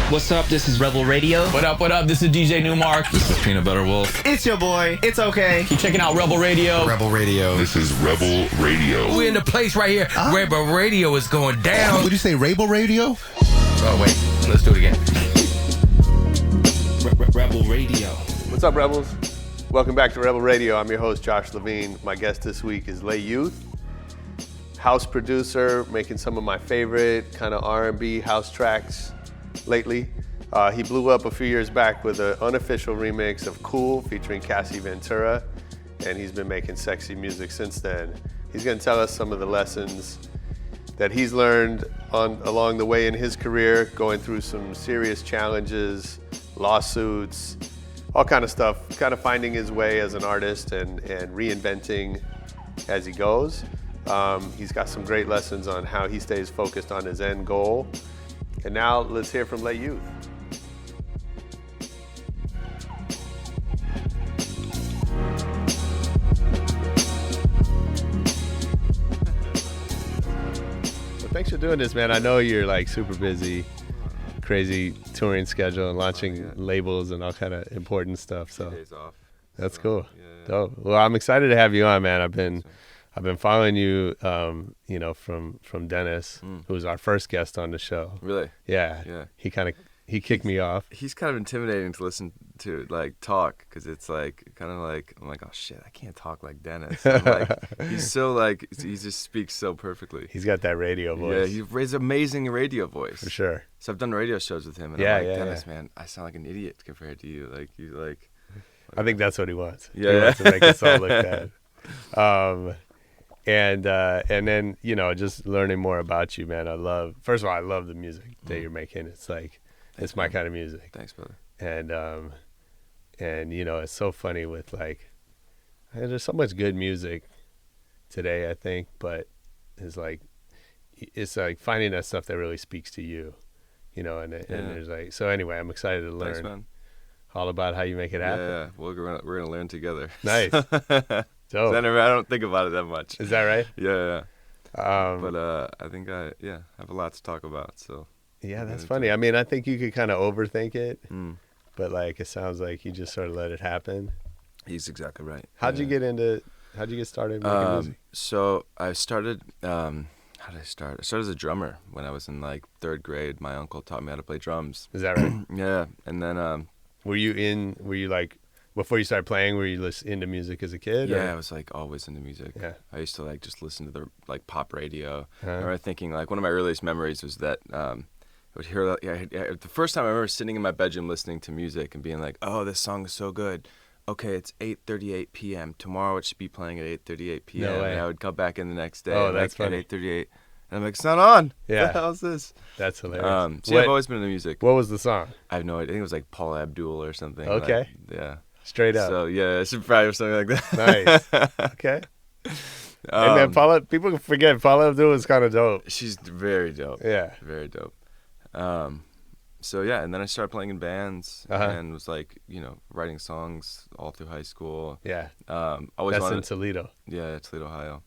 What's up? This is Rebel Radio. What up? What up? This is DJ Newmark. This is Peanut Butter Wolf. It's your boy. It's okay. Keep checking out Rebel Radio. Rebel Radio. This is Rebel Radio. We're in the place right here. Rebel Radio is going down. Would you say Rebel Radio? Oh, wait. Let's do it again. Rebel Radio. What's up, Rebels? Welcome back to Rebel Radio. I'm your host, Josh Levine. My guest this week is Lay Youth, house producer, making some of my favorite kind of R&B house tracks lately. He blew up a few years back with an unofficial remix of Cool featuring Cassie Ventura, and he's been making sexy music since then. He's going to tell us some of the lessons that he's learned along the way in his career, going through some serious challenges, lawsuits, all kind of stuff, kind of finding his way as an artist and reinventing as he goes. He's got some great lessons on how he stays focused on his end goal. And now let's hear from Lay Youth. Well, thanks for doing this, man. I know you're like super busy, crazy touring schedule and launching labels and all kind of important stuff. So days off. That's cool. Yeah. Dope. Well, I'm excited to have you on, man. I've been following you, from Dennis, who was our first guest on the show. Really? Yeah. He kicked me off. He's kind of intimidating to listen to, like, talk, because it's like kind of like I'm like, oh shit, I can't talk like Dennis. I'm like, he's so like he just speaks so perfectly. He's got that radio voice. Yeah, he has amazing radio voice. For sure. So I've done radio shows with him, and I'm like, Dennis, man, I sound like an idiot compared to you. Like you like. I think that's what he wants. Yeah, he wants to make us all look bad. And then, just learning more about you, man. First of all, I love the music that you're making. It's like, it's my kind of music. Thanks, brother. And it's so funny with like, there's so much good music today, I think, but it's like finding that stuff that really speaks to you, and there's like, so anyway, I'm excited to learn. Thanks, man. All about how you make it happen. Yeah. We're gonna learn together. Nice. Dope. I don't think about it that much. Is that right? Yeah. But I think I have a lot to talk about. So yeah, that's funny. I mean, I think you could kind of overthink it, but like it sounds like you just sort of let it happen. He's exactly right. How'd you get started making music? So I started. How did I start? I started as a drummer when I was in like 3rd grade. My uncle taught me how to play drums. Is that right? Yeah, and then. Were you like, before you started playing, were you into music as a kid? Yeah, or? I was like always into music. Yeah. I used to like just listen to the like pop radio. Uh-huh. I remember thinking like one of my earliest memories was that I would hear the first time I remember sitting in my bedroom listening to music and being like, oh, this song is so good. Okay, it's 8:38 p.m. Tomorrow it should be playing at 8:38 p.m. No way. And I would come back in the next day. Oh, that's funny. At 8:38. And I'm like, it's not on. Yeah. What the hell is this? That's hilarious. So I've always been into music. What was the song? I have no idea. I think it was like Paul Abdul or something. Okay. Like, yeah. Straight up. So yeah, it's probably something like that. Nice. Okay. And then Paula, people can forget Paula Abdul is kind of dope. She's very dope. Yeah. Very dope. So yeah, and then I started playing in bands and was like, writing songs all through high school. Yeah. That's in Toledo. Yeah, Toledo, Ohio.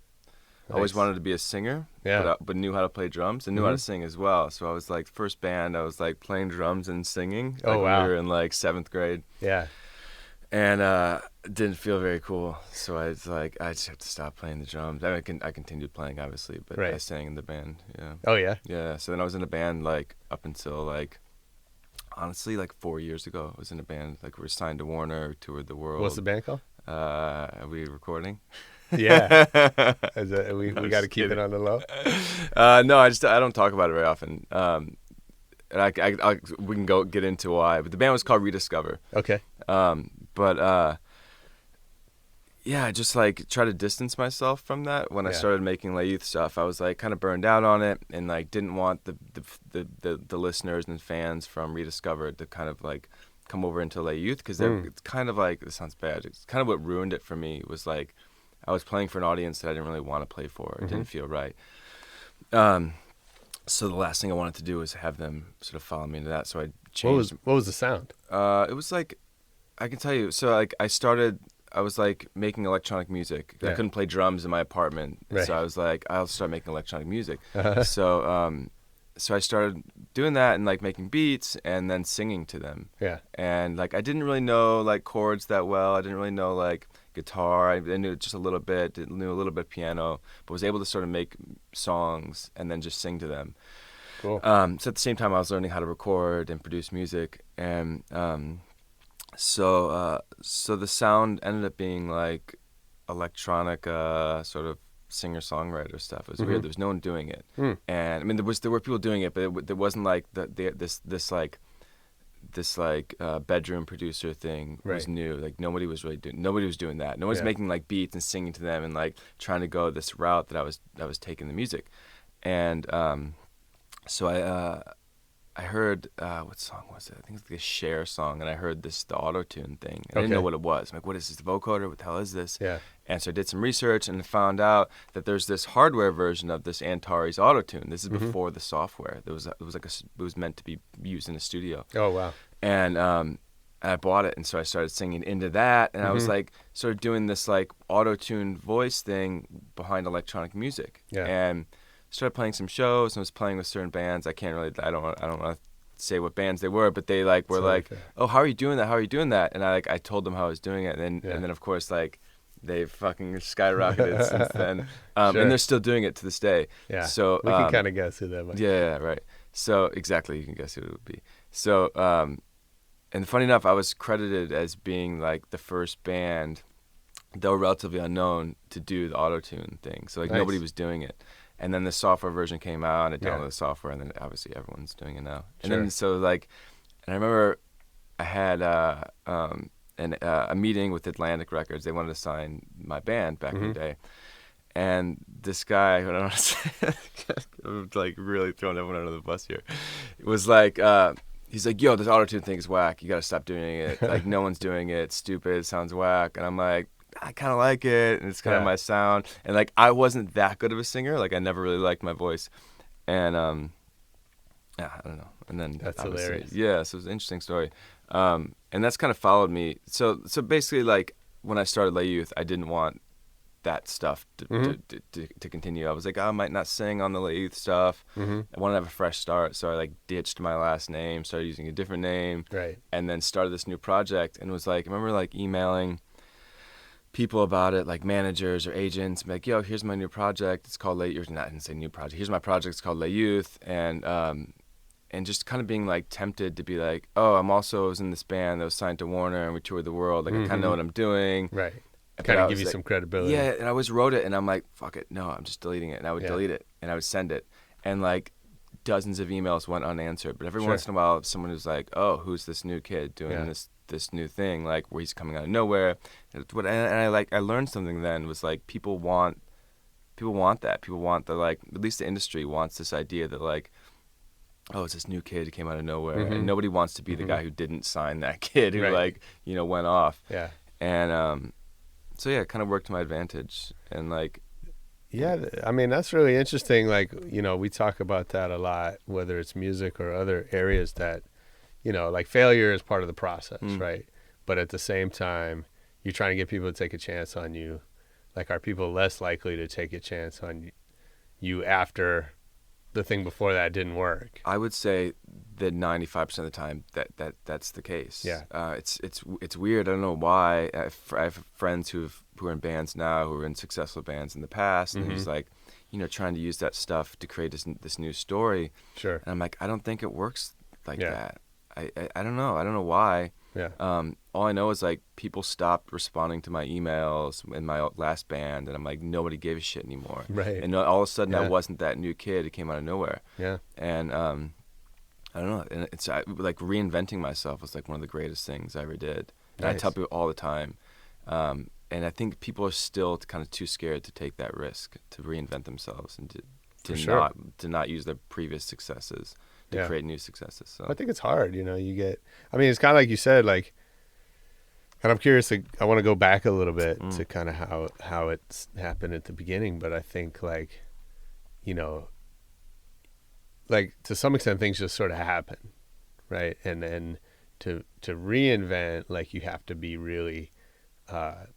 Nice. I always wanted to be a singer, but knew how to play drums and knew how to sing as well. So I was like, first band, I was like playing drums and singing. Like, oh, wow. We were in like 7th grade. Yeah. And didn't feel very cool. So I was like, I just have to stop playing the drums. I continued playing, obviously, but I sang in the band. Yeah. Oh, yeah? Yeah. So then I was in a band like up until like, honestly, like 4 years ago. I was in a band, like we were signed to Warner, toured the world. What's the band called? Are we recording? Yeah. We got to keep it on the low? No, I don't talk about it very often. And we can get into why. But the band was called Rediscover. Okay. I just like try to distance myself from that. When I started making Lay Youth stuff, I was like kind of burned out on it and like didn't want the listeners and fans from Rediscover to kind of like come over into Lay Youth, because it's kind of like, this sounds bad, it's kind of what ruined it for me. Was like I was playing for an audience that I didn't really want to play for. It didn't feel right. So the last thing I wanted to do was have them sort of follow me into that. So I changed. What was the sound? It was like, I can tell you. So like I was like making electronic music. I couldn't play drums in my apartment. Right. So I was like, I'll start making electronic music. so I started doing that and like making beats and then singing to them. Yeah. And like I didn't really know like chords that well. I didn't really know like guitar. I knew just a little bit. Knew a little bit of piano, but was able to sort of make songs and then just sing to them. Cool. So at the same time, I was learning how to record and produce music, and so the sound ended up being like electronic sort of singer-songwriter stuff. It was weird. There was no one doing it, and I mean there were people doing it, but there wasn't like this bedroom producer thing was new. Like nobody was doing that. Nobody's making like beats and singing to them and like trying to go this route that I was taking the music, and so I heard what song was it? I think it was the Cher song, and I heard the auto-tune thing. I didn't know what it was. I'm like, what is this, the vocoder? What the hell is this? Yeah. And so I did some research and found out that there's this hardware version of this Antares auto-tune. This is before the software. It was meant to be used in a studio. Oh wow. And I bought it, and so I started singing into that, and I was like sort of doing this like auto-tune voice thing behind electronic music. Yeah. And started playing some shows and was playing with certain bands. I don't want to say what bands they were, but they like were like, "Oh, how are you doing that? How are you doing that?" And I told them how I was doing it, and then of course like they've fucking skyrocketed since then, and they're still doing it to this day. Yeah. So we can kind of guess who that might be. Yeah, right. So exactly, you can guess who it would be. So and funny enough, I was credited as being like the first band, though relatively unknown, to do the auto-tune thing. So like nobody was doing it. And then the software version came out, and I downloaded the software, and then obviously everyone's doing it now. And then so like, and I remember I had a meeting with Atlantic Records. They wanted to sign my band back in the day, and this guy, I don't want to say, I'm like really throwing everyone under the bus here. It was like, he's like, "Yo, this auto-tune thing is whack. You got to stop doing it. Like no one's doing it. It's stupid. It sounds whack." And I'm like, I kind of like it, and it's kind of my sound. And like, I wasn't that good of a singer. Like, I never really liked my voice, and I don't know. And then that's hilarious. Yeah, so it was an interesting story, and that's kind of followed me. So basically, like when I started Lay Youth, I didn't want that stuff to continue. I was like, I might not sing on the Lay Youth stuff. I want to have a fresh start, so I like ditched my last name, started using a different name, and then started this new project. And was like, I remember like emailing people about it, like managers or agents, like, "Yo, here's my new project. It's called Lay Youth." I didn't say new project. Here's my project. It's called Lay Youth, and just kind of being like tempted to be like, "Oh, I was in this band that was signed to Warner, and we toured the world. Like, I kind of know what I'm doing." Right. Kind of give you some credibility. Yeah, and I always wrote it, and I'm like, "Fuck it, no, I'm just deleting it." And I would delete it, and I would send it, and like dozens of emails went unanswered. But every once in a while, someone was like, "Oh, who's this new kid doing this new thing, like where he's coming out of nowhere?" And I learned something then, was like people want that. People want the, like, at least the industry wants this idea that like, oh, it's this new kid who came out of nowhere, and nobody wants to be the guy who didn't sign that kid who like, you know, went off. Yeah. And so yeah, it kind of worked to my advantage, and like. Yeah, I mean, that's really interesting. Like, you know, we talk about that a lot, whether it's music or other areas, that, you know, like failure is part of the process, right? But at the same time, you're trying to get people to take a chance on you. Like, are people less likely to take a chance on you after the thing before that didn't work? I would say that 95% of the time that's the case. Yeah. It's weird. I don't know why. I have friends who are in bands now, who were in successful bands in the past, and who's like, you know, trying to use that stuff to create this new story. Sure. And I'm like, I don't think it works like that. I don't know. I don't know why. Yeah. All I know is like people stopped responding to my emails in my last band, and I'm like, nobody gave a shit anymore. Right. And all of a sudden, I wasn't that new kid who came out of nowhere. Yeah. And I don't know. And it's like reinventing myself was like one of the greatest things I ever did. And I tell people all the time. And I think people are still kind of too scared to take that risk, to reinvent themselves, and to not use their previous successes to create new successes. So I think it's hard, you know. I mean, it's kind of like you said, like, and I'm curious. I want to go back a little bit to kind of how it's happened at the beginning. But I think, like, you know, like to some extent things just sort of happen, right? And then to reinvent, like, you have to be really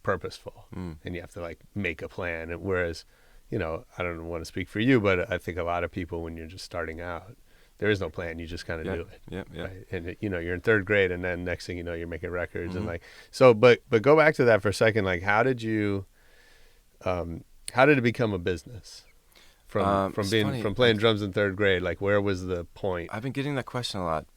purposeful, and you have to like make a plan. And whereas, you know, I don't want to speak for you, but I think a lot of people, when you're just starting out, there is no plan. You just kind of Yeah. do it. Yeah. Right? And you're in third grade, and then next thing you know, you're making records Mm-hmm. and like so. But go back to that for a second. Like, how did it become a business? From It's being funny. from playing drums in third grade, like where was the point? I've been getting that question a lot.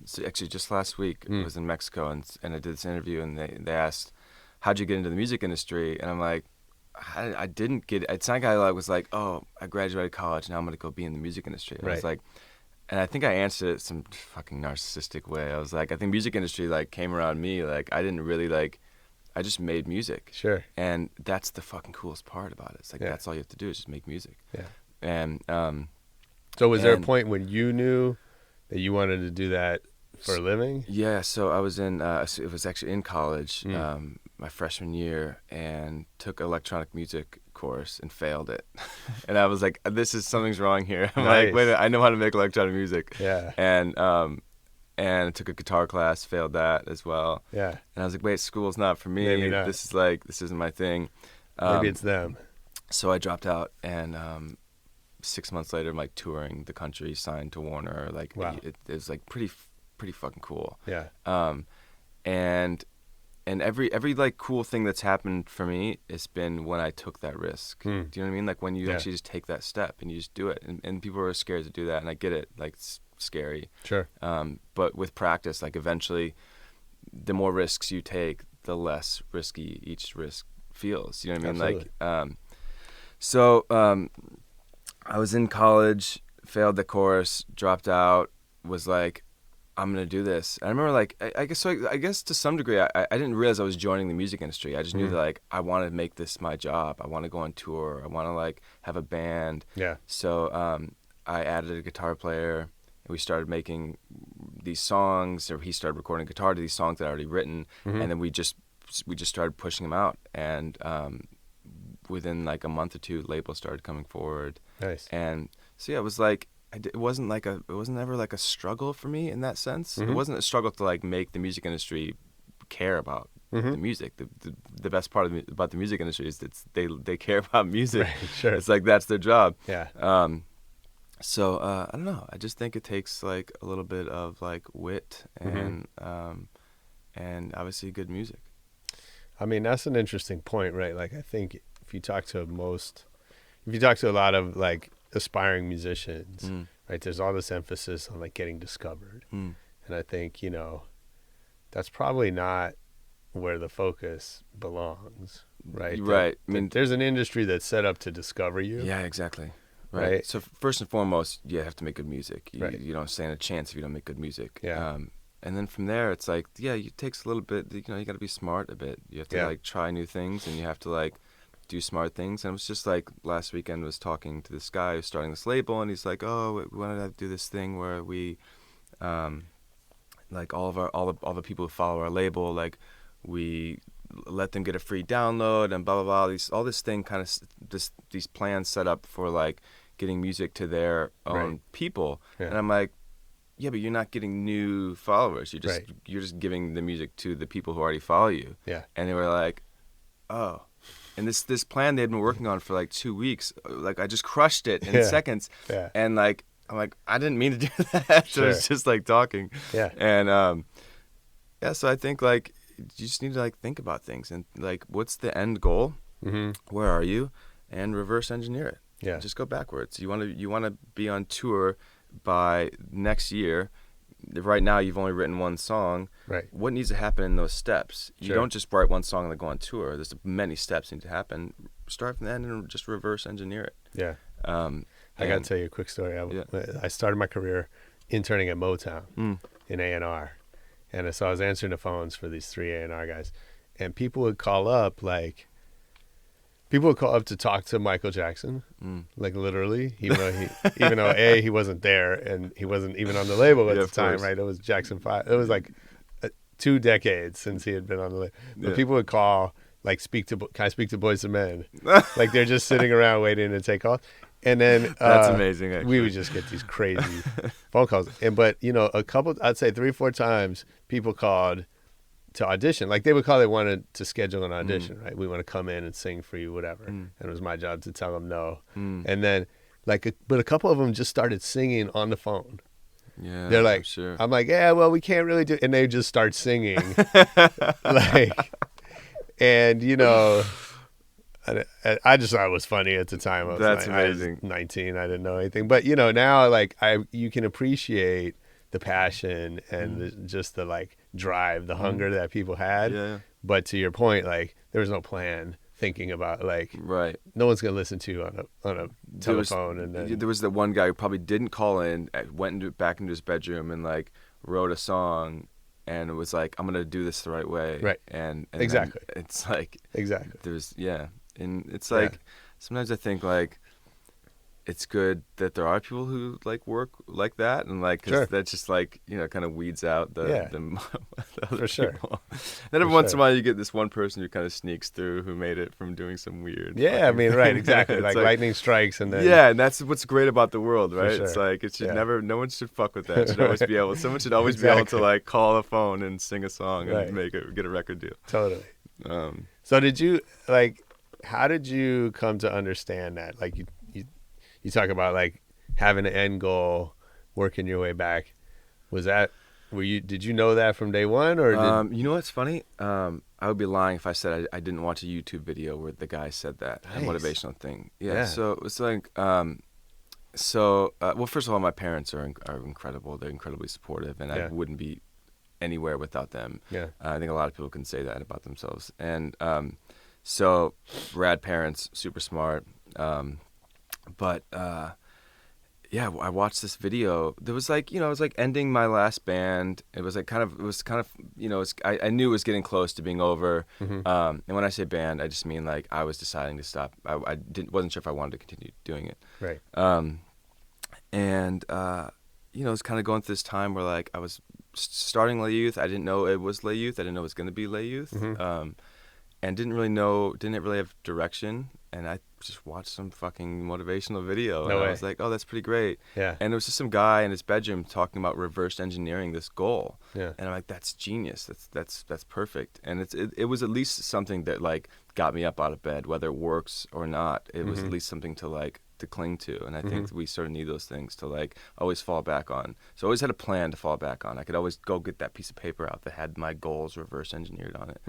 So actually, just last week I was in Mexico and I did this interview, and they asked, "How'd you get into the music industry?" And I'm like, I didn't get it. It's not like I was like, "Oh, I graduated college, now I'm gonna go be in the music industry." I was Right. like, and I think I answered it some fucking narcissistic way. I was like, I think music industry like came around me. Like I didn't really like. I just made music. Sure. And that's the fucking coolest part about it. It's like that's all you have to do is just make music. Yeah. And So was there a and- point when you knew that you wanted to do that for a living? Yeah, so I was in, it was actually in college, my freshman year, and took an electronic music course and failed it. And I was like, something's wrong here. I'm Nice. like, wait a minute, I know how to make electronic music. Yeah. And I took a guitar class, failed that as well. Yeah. And I was like, wait, school's not for me. Maybe not. This isn't my thing. Maybe it's them. So I dropped out, and 6 months later, I'm like touring the country, signed to Warner. Like, Wow. it was like pretty fucking cool. Yeah. And every like cool thing that's happened for me, it's been when I took that risk. Do you know what I mean? Like when you Yeah. actually just take that step and you just do it. And people are scared to do that, and I get it. Like it's scary. Sure. But with practice, like eventually, the more risks you take, the less risky each risk feels. You know what I mean? Absolutely. So I was in college, failed the course, dropped out, was like, I'm gonna do this. And I remember like I guess to some degree I didn't realize I was joining the music industry. I just knew that like I wanted to make this my job. I want to go on tour. I want to like have a band. Yeah. So I added a guitar player, and we started making these songs, or he started recording guitar to these songs that I already written, and then we just started pushing them out. And within like a month or two, labels started coming forward. Nice. And so yeah, it was like it wasn't ever like a struggle for me in that sense. It wasn't a struggle to like make the music industry care about the music. The best part about the music industry is they care about music. Right, sure. It's like that's their job. Yeah. So I don't know. I just think it takes like a little bit of like wit and obviously good music. I mean, that's an interesting point, right? Like, I think if you talk to a lot of like aspiring musicians, right, there's all this emphasis on like getting discovered. And I think, that's probably not where the focus belongs, right? Right. I mean, there's an industry that's set up to discover you. yeah, exactly. Right. So first and foremost, you have to make good music. Right. You don't stand a chance if you don't make good music. Yeah. And then from there, it's like, yeah, it takes a little bit. You got to be smart a bit. You have to like try new things, and you have to like do smart things. And it was just like last weekend I was talking to this guy who's starting this label, and he's like, oh, we want to do this thing where we, like all the people who follow our label, like we let them get a free download and blah blah blah. All this thing kind of these plans set up for like getting music to their own people. Yeah. And I'm like, yeah, but you're not getting new followers. Right. You're just giving the music to the people who already follow you. Yeah. And they were like, oh. And this plan they'd been working on for like 2 weeks, like I just crushed it in seconds. Yeah. And like I'm like, I didn't mean to do that. So it's just like talking. Yeah. And so I think like you just need to like think about things and like what's the end goal? Where are you? And reverse engineer it. Yeah. Just go backwards. You want to be on tour by next year. Right now you've only written one song. Right. What needs to happen in those steps? You Sure. don't just write one song and then go on tour. There's many steps need to happen. Start from the end and just reverse engineer it. Yeah. I got to And- tell you a quick story. Yeah. I started my career interning at Motown in A&R. And so I was answering the phones for these 3 A&R guys. And people would call up to talk to Michael Jackson, like literally, even though he wasn't there and he wasn't even on the label at Yeah, the of time, course. right? It was Jackson 5. It was like 2 decades since he had been on the label. But Yeah. people would call, like, can I speak to Boyz II Men? Like they're just sitting around waiting to take calls. And then That's amazing, we actually. would just get these crazy phone calls. But I'd say 3 or 4 times people called to audition. Like they would call, they wanted to schedule an audition, right? We want to come in and sing for you, whatever. And it was my job to tell them no. And then but a couple of them just started singing on the phone. Yeah, They're like, sure. I'm like, yeah, well, we can't really do, and they just start singing, like, and I just thought it was funny at the time. That's I amazing. was 19, I didn't know anything, but now like you can appreciate the passion and just the like drive, the hunger that people had. Yeah. But to your point, like there was no plan thinking about like Right. no one's gonna listen to you on a telephone. And then There was the one guy who probably didn't call in, went back into his bedroom and like wrote a song, and it was like, I'm gonna do this the right way. Right. And Exactly. it's like exactly. and it's like sometimes I think like it's good that there are people who like work like that, and like 'cause Sure. that's just like kind of weeds out the other For sure. people. Then every once in a while you get this one person who kind of sneaks through who made it from doing some weird. Yeah, I mean, right, exactly. It's like lightning strikes, and then yeah, and that's what's great about the world, right? sure. It's like it should Yeah. never. No one should fuck with that. It should always be able. Someone should always be able to Exactly. like call a phone and sing a song Right. and get a record deal. totally. Um, So did you like? How did you come to understand that? Like you talk about like having an end goal, working your way back. Did you know that from day one, or you know what's funny? I would be lying if I said I didn't watch a YouTube video where the guy said that a Nice. motivational thing. Yeah. Yeah. So it was like, well, first of all, my parents are incredible. They're incredibly supportive, and Yeah. I wouldn't be anywhere without them. Yeah. I think a lot of people can say that about themselves. And so rad parents, super smart. But yeah, I watched this video. There was like, it was like ending my last band. It was kind of, I knew it was getting close to being over. Mm-hmm. And when I say band, I just mean like I was deciding to stop. I wasn't sure if I wanted to continue doing it. right? It was kind of going through this time where like I was starting Lay Youth. I didn't know it was Lay Youth. I didn't know it was going to be Lay Youth. Mm-hmm. And didn't really have direction. And I just watched some fucking motivational video. No and way. I was like, oh, that's pretty great. Yeah. And it was just some guy in his bedroom talking about reverse engineering this goal. Yeah. And I'm like, that's genius. That's perfect. And it was at least something that like got me up out of bed, whether it works or not. It was at least something to like to cling to. And I think we sort of need those things to like always fall back on. So I always had a plan to fall back on. I could always go get that piece of paper out that had my goals reverse engineered on it.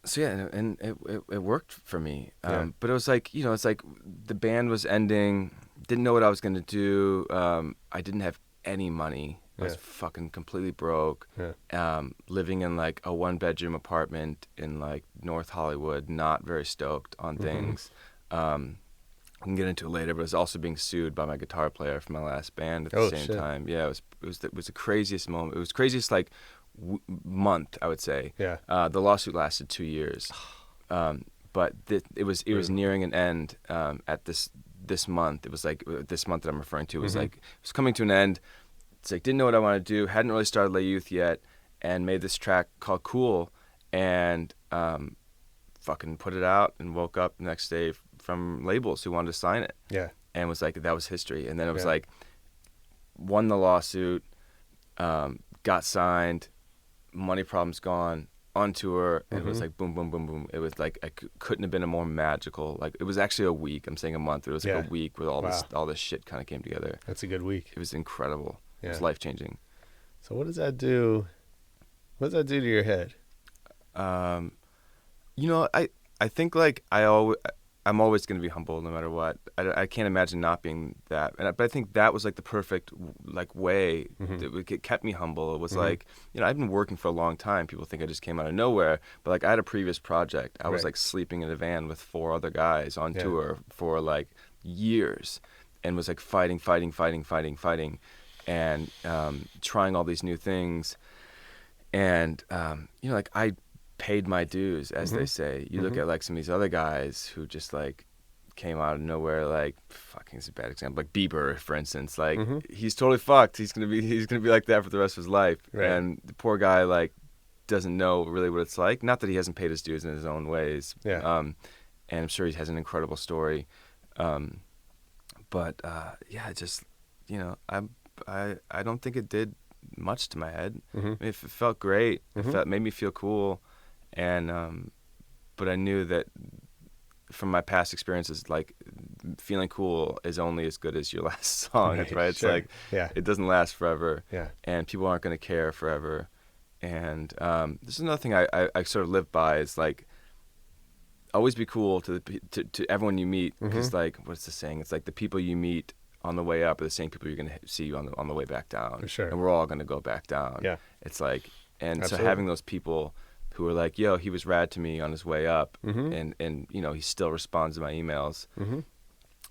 So yeah, and it worked for me. But it was like, it's like the band was ending, didn't know what I was going to do. I didn't have any money. I was fucking completely broke. Yeah. Living in like a 1-bedroom apartment in like North Hollywood, not very stoked on things. I can get into it later, but I was also being sued by my guitar player from my last band at the same time. Yeah, it was the craziest moment. It was craziest like month, I would say. Yeah. The lawsuit lasted 2 years, but it was nearing an end at this month. It was like this month that I'm referring to was like it was coming to an end. It's like didn't know what I wanted to do. Hadn't really started Lay Youth yet, and made this track called Cool, and fucking put it out, and woke up the next day from labels who wanted to sign it. Yeah. And was like that was history. And then it was like won the lawsuit, got signed. Money problems gone, on tour, and it was like boom, boom, boom, boom. It was like couldn't have been a more magical. Like it was actually a week. I'm saying a month. It was like a week where all this shit kind of came together. That's a good week. It was incredible. Yeah. It was life changing. So what does that do? What does that do to your head? I think like I'm always going to be humble no matter what. I can't imagine not being that. But I think that was like the perfect like way that kept me humble. It was like, I've been working for a long time. People think I just came out of nowhere. But like I had a previous project. I was like sleeping in a van with 4 other guys on tour for like years, and was like fighting, and trying all these new things. And, like I paid my dues, as they say. You look at like some of these other guys who just like came out of nowhere, like fucking is a bad example, like Bieber, for instance. Like he's totally fucked. He's gonna be like that for the rest of his life. Right. And the poor guy like doesn't know really what it's like. Not that he hasn't paid his dues in his own ways. Yeah. And I'm sure he has an incredible story. But just I don't think it did much to my head. I mean, it felt great. It made me feel cool. And but I knew that from my past experiences, like feeling cool is only as good as your last song, right? It's sure. like, Yeah. it doesn't last forever, Yeah. and people aren't going to care forever. And this is another thing I sort of live by is like, always be cool to everyone you meet, because like, what's the saying? It's like the people you meet on the way up are the same people you're going to see on the way back down. For sure. And we're all going to go back down. Yeah. It's like, and Absolutely. so having those people who are like, yo, he was rad to me on his way up, Mm-hmm. and you know, he still responds to my emails. Mm-hmm.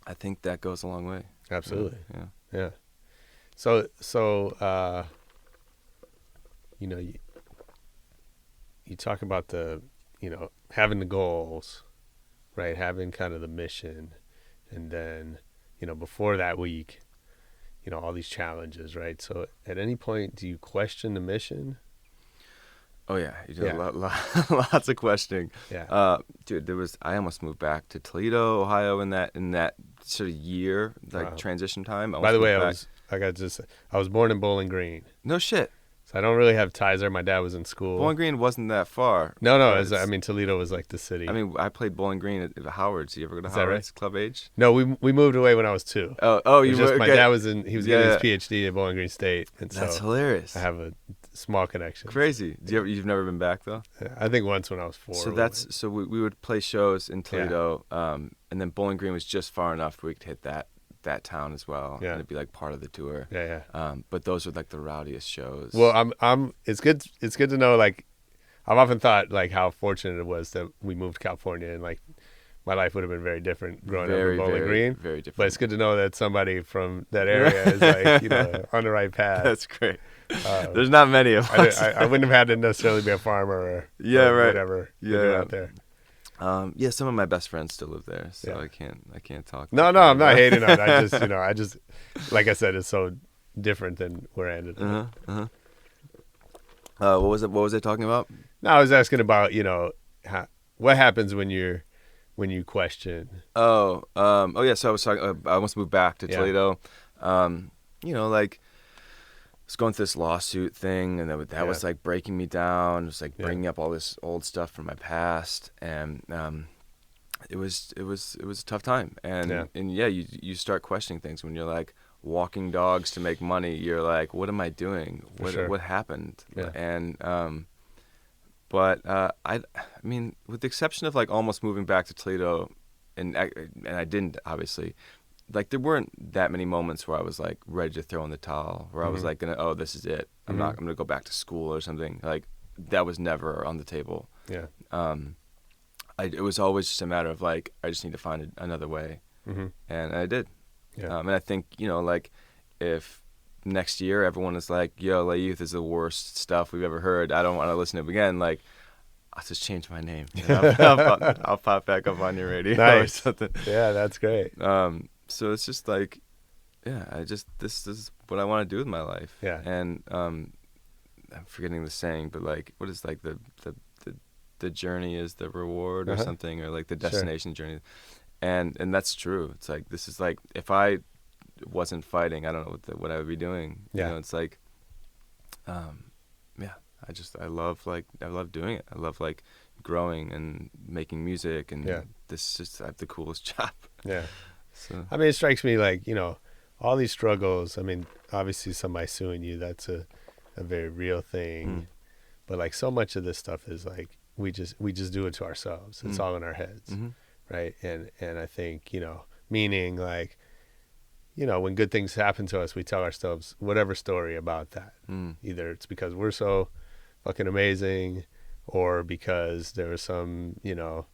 I think that goes a long way. Absolutely. Yeah. Yeah. So you know, you talk about the, you know, having the goals, right? Having kind of the mission, and then, you know, before that week, you know, all these challenges, right? So at any point, do you question the mission? Oh yeah, you do Yeah. lots of questioning. Yeah. Dude, I almost moved back to Toledo, Ohio in that sort of year, like Wow. transition time. By the way, I I was born in Bowling Green, no shit. so I don't really have ties there. My dad was in school. Bowling Green wasn't that far. No, But I mean, Toledo was like the city. I mean, I played Bowling Green at Howard's. You ever go to Is that right? Howard's Club H? no, we moved away when I was 2. Oh, It you was just were my okay. dad was he was Yeah, getting yeah. his PhD at Bowling Green State, and That's so hilarious. I have a small connection. Crazy. You've never been back though? I think once when I was 4. So we would play shows in Toledo, and then Bowling Green was just far enough where we could hit that town as well, Yeah. and it'd be like part of the tour. Yeah. But those were like the rowdiest shows. Well, it's good to know, like, I've often thought like how fortunate it was that we moved to California, and like my life would have been very different growing up in Bowling Green. Very different. But it's good to know that somebody from that area is like, you know, on the right path. That's great. There's not many of us. I wouldn't have had to necessarily be a farmer or right. whatever. Yeah. do out there. Yeah, some of my best friends still live there, so Yeah. I can't talk. No, about I'm that. not hating on it. I just, like I said, it's so different than where I ended up. What was I talking about? No, I was asking about, you know, what happens when you question. Yeah. So I was talking. I almost moved back to Yeah. Toledo. You know, like I was going through this lawsuit thing, and that was like breaking me down. It was like bringing up all this old stuff from my past, and it was a tough time. And you start questioning things when you're like walking dogs to make money. You're like, what am I doing? What happened? Yeah. And but I mean, with the exception of like almost moving back to Toledo, and I didn't, obviously. Like there weren't that many moments where I was like ready to throw in the towel, where I was like this is it. I'm gonna go back to school or something. Like that was never on the table. Yeah. It was always just a matter of like, I just need to find another way. And I did. Yeah. And I think, you know, like if next year everyone is like, yo, Lay Youth is the worst stuff we've ever heard, I don't want to listen to it again, like I'll just change my name. You know? I'll pop back up on your radio or something. Yeah, that's great. So it's just like, this is what I want to do with my life. Yeah. And I'm forgetting the saying, but like, what is like the journey is the reward or something, or like the destination journey. And that's true. It's like, this is like, if I wasn't fighting, I don't know what I would be doing. Yeah. You know, it's like, I love doing it. I love like growing and making music, and this is just, I have the coolest job. Yeah. So I mean, it strikes me like, you know, all these struggles. I mean, obviously somebody suing you, that's a very real thing. But like so much of this stuff is like, we just do it to ourselves. It's all in our heads. Right. And I think, you know, meaning like, you know, when good things happen to us, we tell ourselves whatever story about that. Either it's because we're so fucking amazing, or because there was some, you know,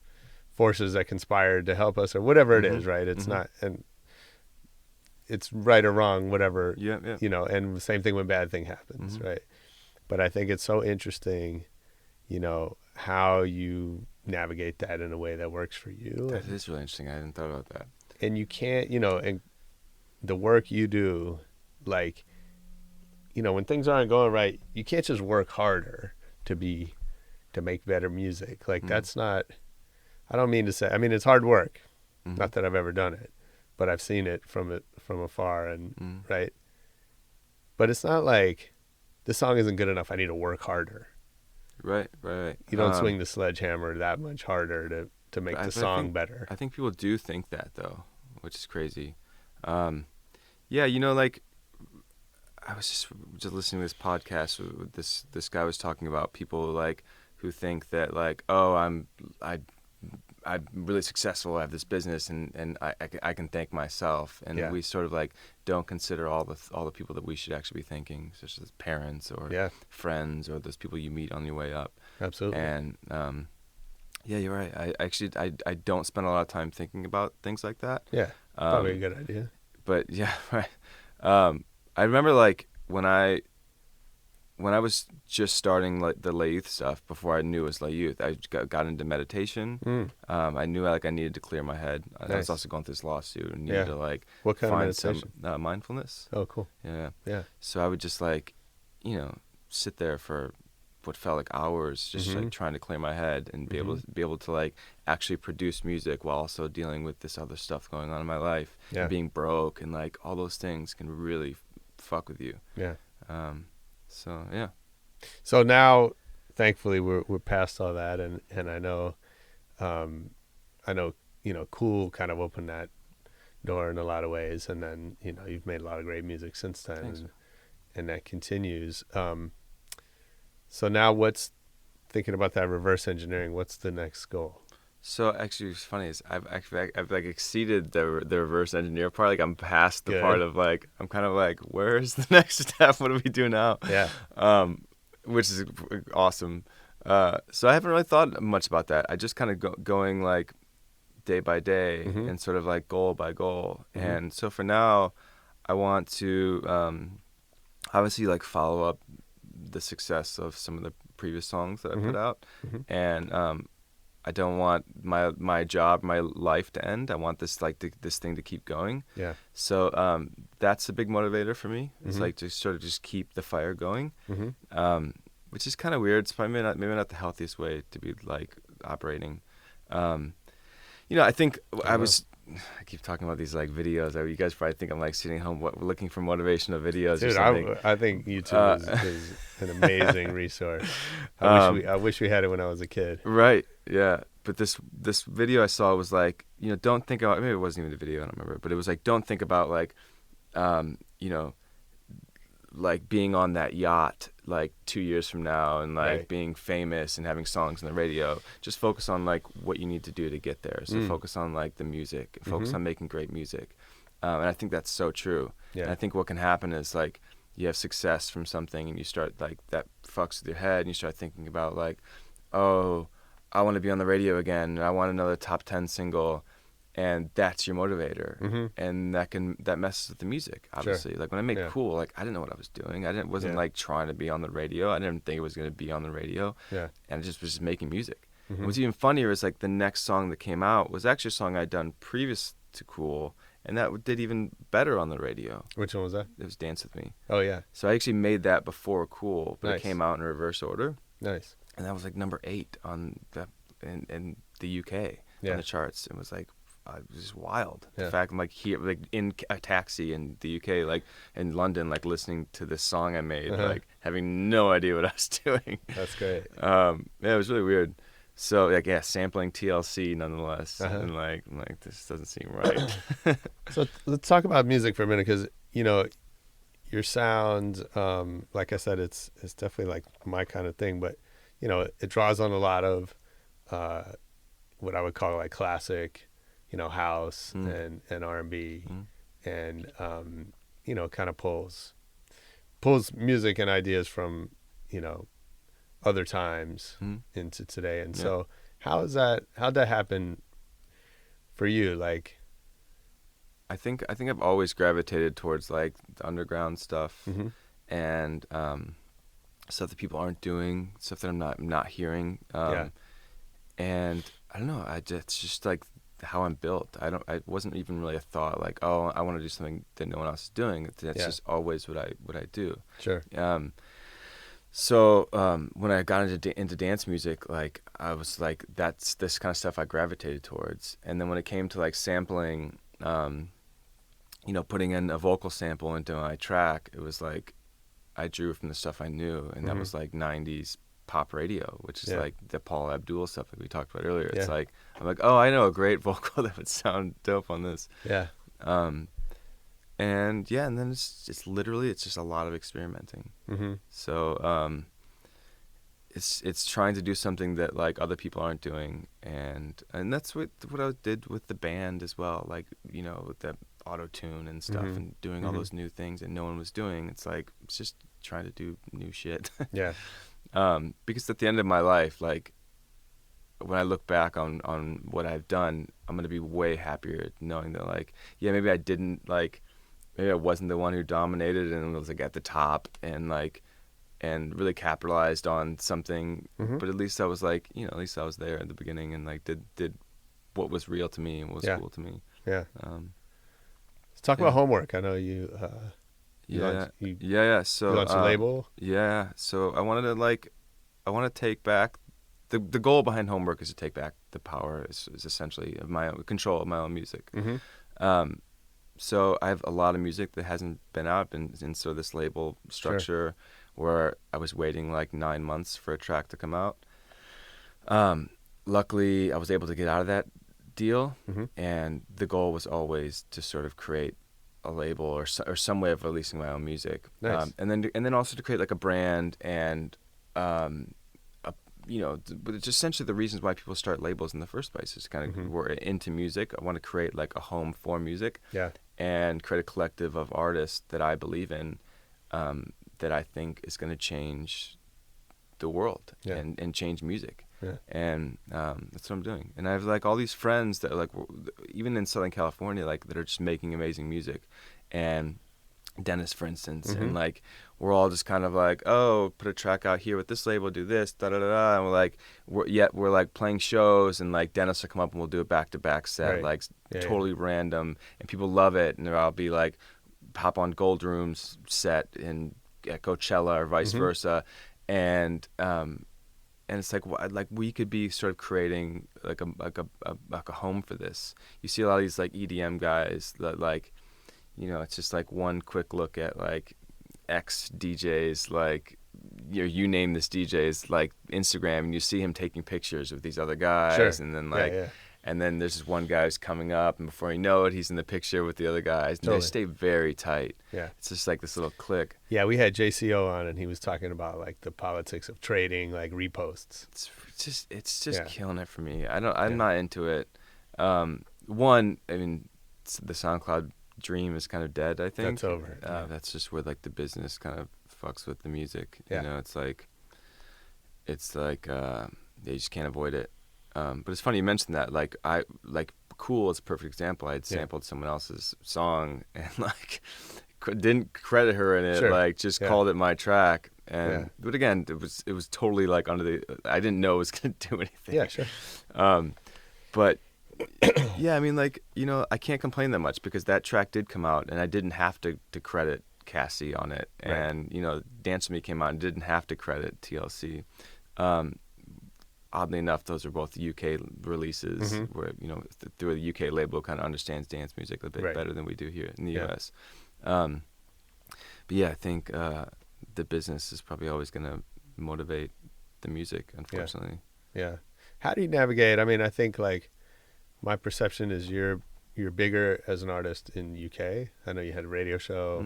forces that conspired to help us, or whatever it is, right? It's not, and it's right or wrong, whatever, you know, and the same thing when bad thing happens, right? But I think it's so interesting, you know, how you navigate that in a way that works for you. That is really interesting. I hadn't thought about that. And you can't, you know, and the work you do, like, you know, when things aren't going right, you can't just work harder to make better music. Like that's not, I don't mean to say, I mean, it's hard work. Not that I've ever done it, but I've seen it from afar, and right. But it's not like this song isn't good enough, I need to work harder. Right. You don't swing the sledgehammer that much harder to make the song better. I think people do think that though. which is crazy. Yeah, you know, like I was just listening to this podcast with this guy was talking about people like who think that like, oh, I'm really successful. I have this business, and I can thank myself. And we sort of like don't consider all the people that we should actually be thanking, such as parents or friends or those people you meet on your way up. Absolutely. And yeah, you're right. I don't spend a lot of time thinking about things like that. Yeah, probably a good idea. But yeah, right. I remember like when I was just starting like the lay youth stuff before I knew it was lay youth, I got into meditation. I knew like I needed to clear my head. I was also going through this lawsuit and needed to like what kind find of meditation? some mindfulness. Oh, cool. Yeah. So I would just like, you know, sit there for what felt like hours, just like trying to clear my head and be able to like actually produce music while also dealing with this other stuff going on in my life, and being broke and like all those things can really fuck with you. Yeah. So yeah. So now, thankfully, we're past all that, and I know, you know, Cool kind of opened that door in a lot of ways, and then you know you've made a lot of great music since then, and that continues. So now, what's thinking about that reverse engineering? What's the next goal? So actually, what's funny is I've like exceeded the reverse engineer part. Like I'm past the part of like I'm kind of like, where's the next step? What do we do now? Yeah. Which is awesome. So I haven't really thought much about that. I just kind of going like day by day and sort of like goal by goal. And so for now, I want to obviously like follow up the success of some of the previous songs that I put out, and I don't want my job, my life to end. I want this this thing to keep going. Yeah. So that's a big motivator for me. It's like to sort of just keep the fire going, which is kind of weird. It's probably maybe not the healthiest way to be like operating. You know, I think I keep talking about these like videos. You guys probably think I'm like sitting home looking for motivational videos. Dude, or something. I think YouTube is an amazing resource. I wish we had it when I was a kid. Right. Yeah. But this video I saw was like, you know, don't think about, maybe it wasn't even a video, I don't remember, but it was like, don't think about like, you know, like being on that yacht like 2 years from now and like being famous and having songs on the radio. Just focus on like what you need to do to get there. So focus on like the music, focus on making great music. And I think that's so true. Yeah. And I think what can happen is like you have success from something and you start like that fucks with your head and you start thinking about like, oh, I want to be on the radio again. I want another top 10 single. And that's your motivator, and that messes with the music, obviously. Like when I made Cool, like I didn't know what I was doing. Wasn't like trying to be on the radio. I didn't think it was going to be on the radio. Yeah. And I just was making music. And what's even funnier is like the next song that came out was actually a song I'd done previous to Cool, and that did even better on the radio. Which one was that? It was Dance With Me. Oh yeah. So I actually made that before Cool, but it came out in reverse order. Nice. And that was like number 8 on in the UK on the charts. It was like. It was just wild. The fact I'm like here, like in a taxi in the UK, like in London, like listening to this song I made, like having no idea what I was doing. That's great. Yeah, it was really weird. So like, sampling TLC nonetheless, and like this doesn't seem right. So let's talk about music for a minute, because you know your sound, like I said, it's definitely like my kind of thing, but you know it draws on a lot of what I would call like classic. You know, house and R&B, and you know, kind of pulls music and ideas from, you know, other times into today. And so how'd that happen for you? Like, I think I've always gravitated towards like the underground stuff and stuff that people aren't doing, stuff that I'm not hearing. And I don't know, it's just like how I'm built. I wasn't even really a thought like, oh, I want to do something that no one else is doing. That's just always what I do. Sure. So when I got into dance music, like I was like, that's this kind of stuff I gravitated towards. And then when it came to like sampling, you know, putting in a vocal sample into my track, it was like I drew from the stuff I knew, and that was like 90s pop radio, which is like the Paul Abdul stuff like we talked about earlier. It's Yeah. like I'm like, oh, I know a great vocal that would sound dope on this. Yeah. And then it's literally just a lot of experimenting. Mm-hmm. So it's trying to do something that like other people aren't doing, and that's what I did with the band as well. Like, you know, with the auto tune and stuff, and doing all those new things that no one was doing. It's like it's just trying to do new shit. Yeah. Because at the end of my life, like when I look back on what I've done, I'm gonna be way happier knowing that like, yeah, maybe I wasn't the one who dominated and was like at the top and really capitalized on something, but at least I was like, you know, at least I was there at the beginning and like did what was real to me and what was cool to me. Yeah. Let's talk about homework. I know you. So you launched a label. Yeah. So I want to take back the goal behind homework is to take back the power is essentially of my own control of my own music. So I have a lot of music that hasn't been out, and so this label structure where I was waiting like 9 months for a track to come out. Luckily, I was able to get out of that deal, and the goal was always to sort of create a label or some way of releasing my own music. Nice. And then also to create like a brand and but it's essentially the reasons why people start labels in the first place is kind of we're into music. I want to create like a home for music, and create a collective of artists that I believe in, that I think is going to change the world and change music. And that's what I'm doing. And I have like all these friends that are like, even in Southern California, like that are just making amazing music. And Dennis, for instance, and like we're all just kind of like, oh, put a track out here with this label, do this, da da da da, and we're like playing shows, and like Dennis will come up and we'll do a back-to-back set, like totally random, and people love it, and I'll be like, hop on Gold Room's set and at Coachella or vice versa, and it's like we could be sort of creating like a home for this. You see a lot of these like EDM guys that like, you know, it's just like one quick look at like X DJs, like you name this DJ's like Instagram, and you see him taking pictures with these other guys, and then like, and then there's this one guy who's coming up, and before you know it, he's in the picture with the other guys, and they stay very tight. Yeah, it's just like this little click. Yeah, we had JCO on, and he was talking about like the politics of trading, like reposts. It's just killing it for me. I'm not into it. One, I mean, the SoundCloud dream is kind of dead, I think. That's over. That's just where like the business kind of fucks with the music. You know, it's like they just can't avoid it. But it's funny you mentioned that. Like Cool is a perfect example. I had sampled someone else's song and like didn't credit her in it. Like just called it my track. And but again, it was totally like under the. I didn't know it was gonna do anything. Yeah, sure. But yeah, I mean, like, you know, I can't complain that much because that track did come out, and I didn't have to credit Cassie on it. And, you know, Dance With Me came out and didn't have to credit TLC. Oddly enough, those are both UK releases where, you know, through the UK label kind of understands dance music a bit better than we do here in the US. But yeah, I think the business is probably always going to motivate the music, unfortunately. Yeah. How do you navigate? I mean, I think like, my perception is you're bigger as an artist in UK. I know you had a radio show,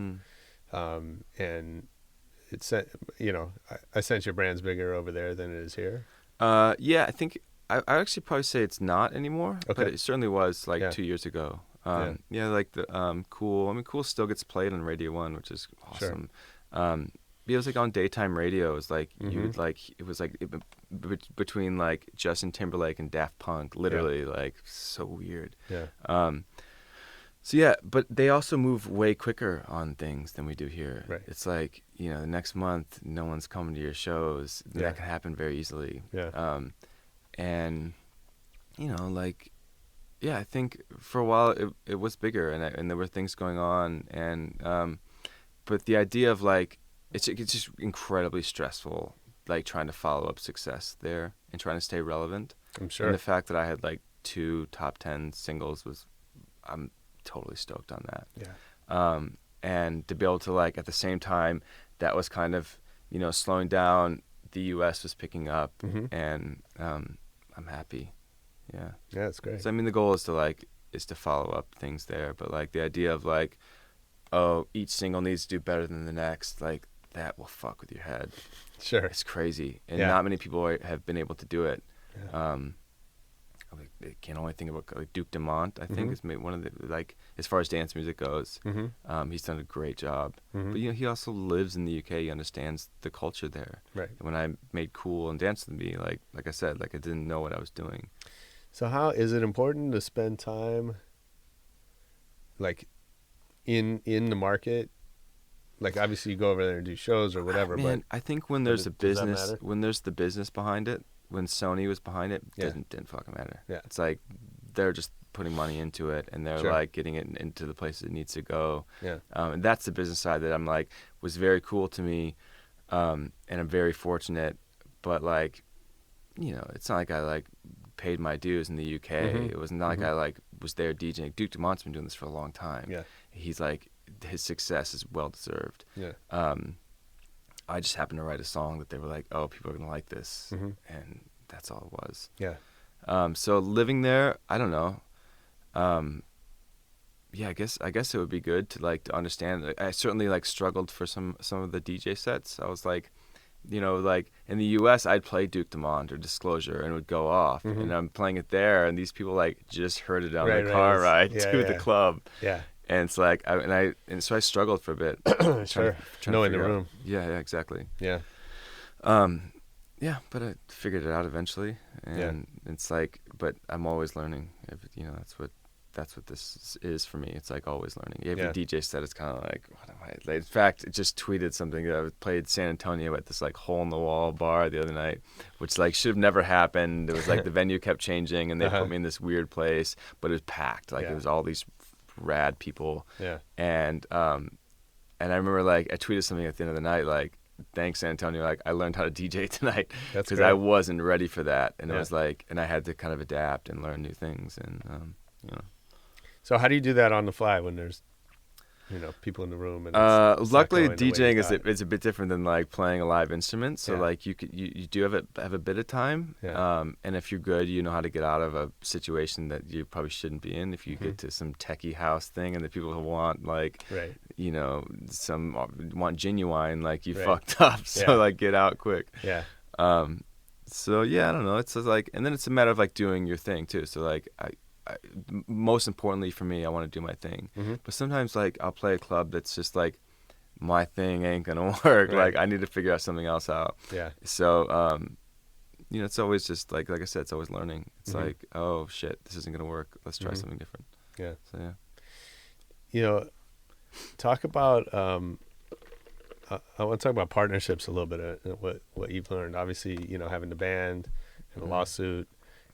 and it's, you know, I sense your brand's bigger over there than it is here. Yeah, I think I actually probably say it's not anymore, but it certainly was like 2 years ago. Like the Cool. I mean, Cool still gets played on Radio 1, which is awesome. It was like on daytime radio. It was like you would like it was like between like Justin Timberlake and Daft Punk, literally like so weird. So yeah, but they also move way quicker on things than we do here. It's like, you know, the next month no one's coming to your shows. That can happen very easily. And you know, like, yeah, I think for a while it was bigger, and there were things going on, and but the idea of like it's just incredibly stressful, like trying to follow up success there and trying to stay relevant. I'm sure. And the fact that I had like 2 top 10 singles I'm totally stoked on that. And to be able to like at the same time that was kind of, you know, slowing down the U.S. was picking up, Mm-hmm. and I'm happy. Yeah. Yeah, that's great. So I mean, the goal is to follow up things there, but like the idea of like, oh, each single needs to do better than the next, like that will fuck with your head. Sure. It's crazy, and Yeah. not many people have been able to do it. Yeah. I can only think about like Duke Dumont. I think Mhm. is maybe one of the, like, as far as dance music goes. Mm-hmm. He's done a great job. Mhm. But you know, he also lives in the UK. He understands the culture there. Right. And when I made Cool and Dance with Me, like I said, like I didn't know what I was doing. So how is it important to spend time like in the market? Like obviously you go over there and do shows or whatever, Man, I think when there's a does that business, matter? when there's the business behind it, when Sony was behind it, Yeah. didn't fucking matter. Yeah. It's like they're just putting money into it, and they're Sure. like getting it into the places it needs to go. Yeah. And that's the business side that I'm like was very cool to me, and I'm very fortunate. But like, you know, it's not like I like paid my dues in the UK. Mhm. It was not like Mhm. I like was there DJing. Duke Dumont's been doing this for a long time. Yeah. He's like, his success is well deserved. Yeah. I just happened to write a song that they were like, oh, people are gonna like this, Mhm. and that's all it was. Yeah. So living there, I don't know. Yeah, I guess it would be good to like to understand. I certainly like struggled for some of the DJ sets. I was like, you know, like in the U.S. I'd play Duke Dumont or Disclosure and it would go off, Mhm. and I'm playing it there, and these people like just heard it on Right, the right, car it's- ride yeah, to yeah. the club, Yeah. and it's like, so I struggled for a bit. Sure. trying to Knowing the figure out- room. Yeah, exactly. Yeah. Yeah, but I figured it out eventually, and it's like, but I'm always learning. You know, that's what this is for me. It's like always learning. Every Yeah. DJ set is kind of like, what am I? Like, in fact, it just tweeted something that I played San Antonio at this like hole in the wall bar the other night, which like should have never happened. It was like the venue kept changing, and they Uh-huh. put me in this weird place, but it was packed. Like Yeah. it was all these rad people, Yeah. and I remember like I tweeted something at the end of the night like, thanks San Antonio, like I learned how to DJ tonight, That's because great. I wasn't ready for that, and Yeah. it was like, and I had to kind of adapt and learn new things, and you know. So how do you do that on the fly when there's, you know, people in the room? And it's not Luckily, going the way you DJing thought? is a bit different than like playing a live instrument. So Yeah. like you do have a bit of time, Yeah. and if you're good, you know how to get out of a situation that you probably shouldn't be in. If you Mm-hmm. get to some techie house thing, and the people who want like, Right. you know, want genuine, like you Right. fucked up, so Yeah. like get out quick. Yeah. So yeah, I don't know. It's just like, and then it's a matter of like doing your thing too. So like most importantly for me, I want to do my thing. Mhm. But sometimes like I'll play a club that's just like, my thing ain't gonna work. Right. Like I need to figure out something else out. Yeah. So you know, it's always just like I said, it's always learning. It's Mhm. like, oh shit, this isn't gonna work. Let's try Mhm. something different. Yeah. So yeah. You know, talk about. I want to talk about partnerships a little bit. What you've learned, obviously, you know, having the band and the Mhm. lawsuit,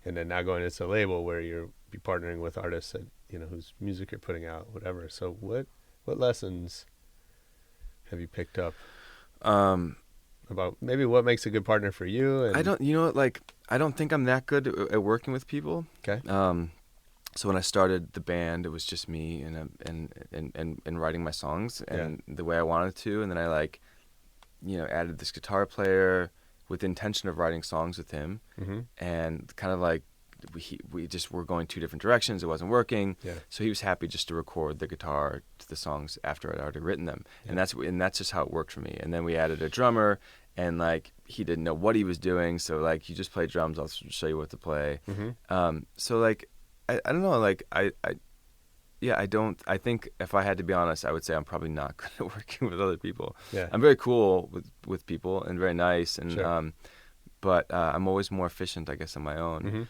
and then now going into a label where you're be partnering with artists that you know whose music you're putting out, whatever. So what lessons have you picked up about maybe what makes a good partner for you? And, I don't, you know, like I don't think I'm that good at working with people. Okay. So when I started the band, it was just me and writing my songs and the way I wanted to, and then I like, you know, added this guitar player with the intention of writing songs with him, Mm-hmm. and kind of like we just were going two different directions. It wasn't working, Yeah. so he was happy just to record the guitar to the songs after I'd already written them, Yeah. and that's just how it worked for me. And then we added a drummer, and like he didn't know what he was doing, so like you just play drums, I'll show you what to play. Mm-hmm. So like I don't know, like I think if I had to be honest, I would say I'm probably not good at working with other people. Yeah. I'm very cool with people and very nice, and Sure. but I'm always more efficient, I guess, on my own. Mm-hmm.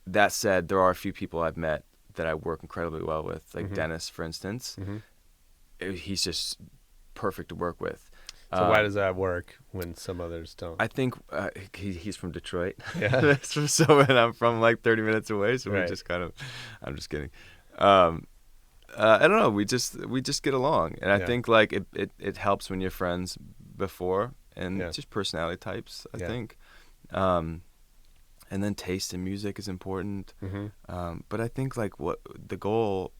That said, there are a few people I've met that I work incredibly well with, like Mhm. Dennis, for instance. Mm-hmm. He's just perfect to work with. So why does that work when some others don't? I think he's from Detroit. Yeah. So and I'm from like 30 minutes away, so we Right. just kind of, I'm just kidding. I don't know. We just get along, and I Yeah. think like it helps when you're friends before, and Yeah. just personality types. I Yeah. think, and then taste in music is important. Mm-hmm. But I think like what the goal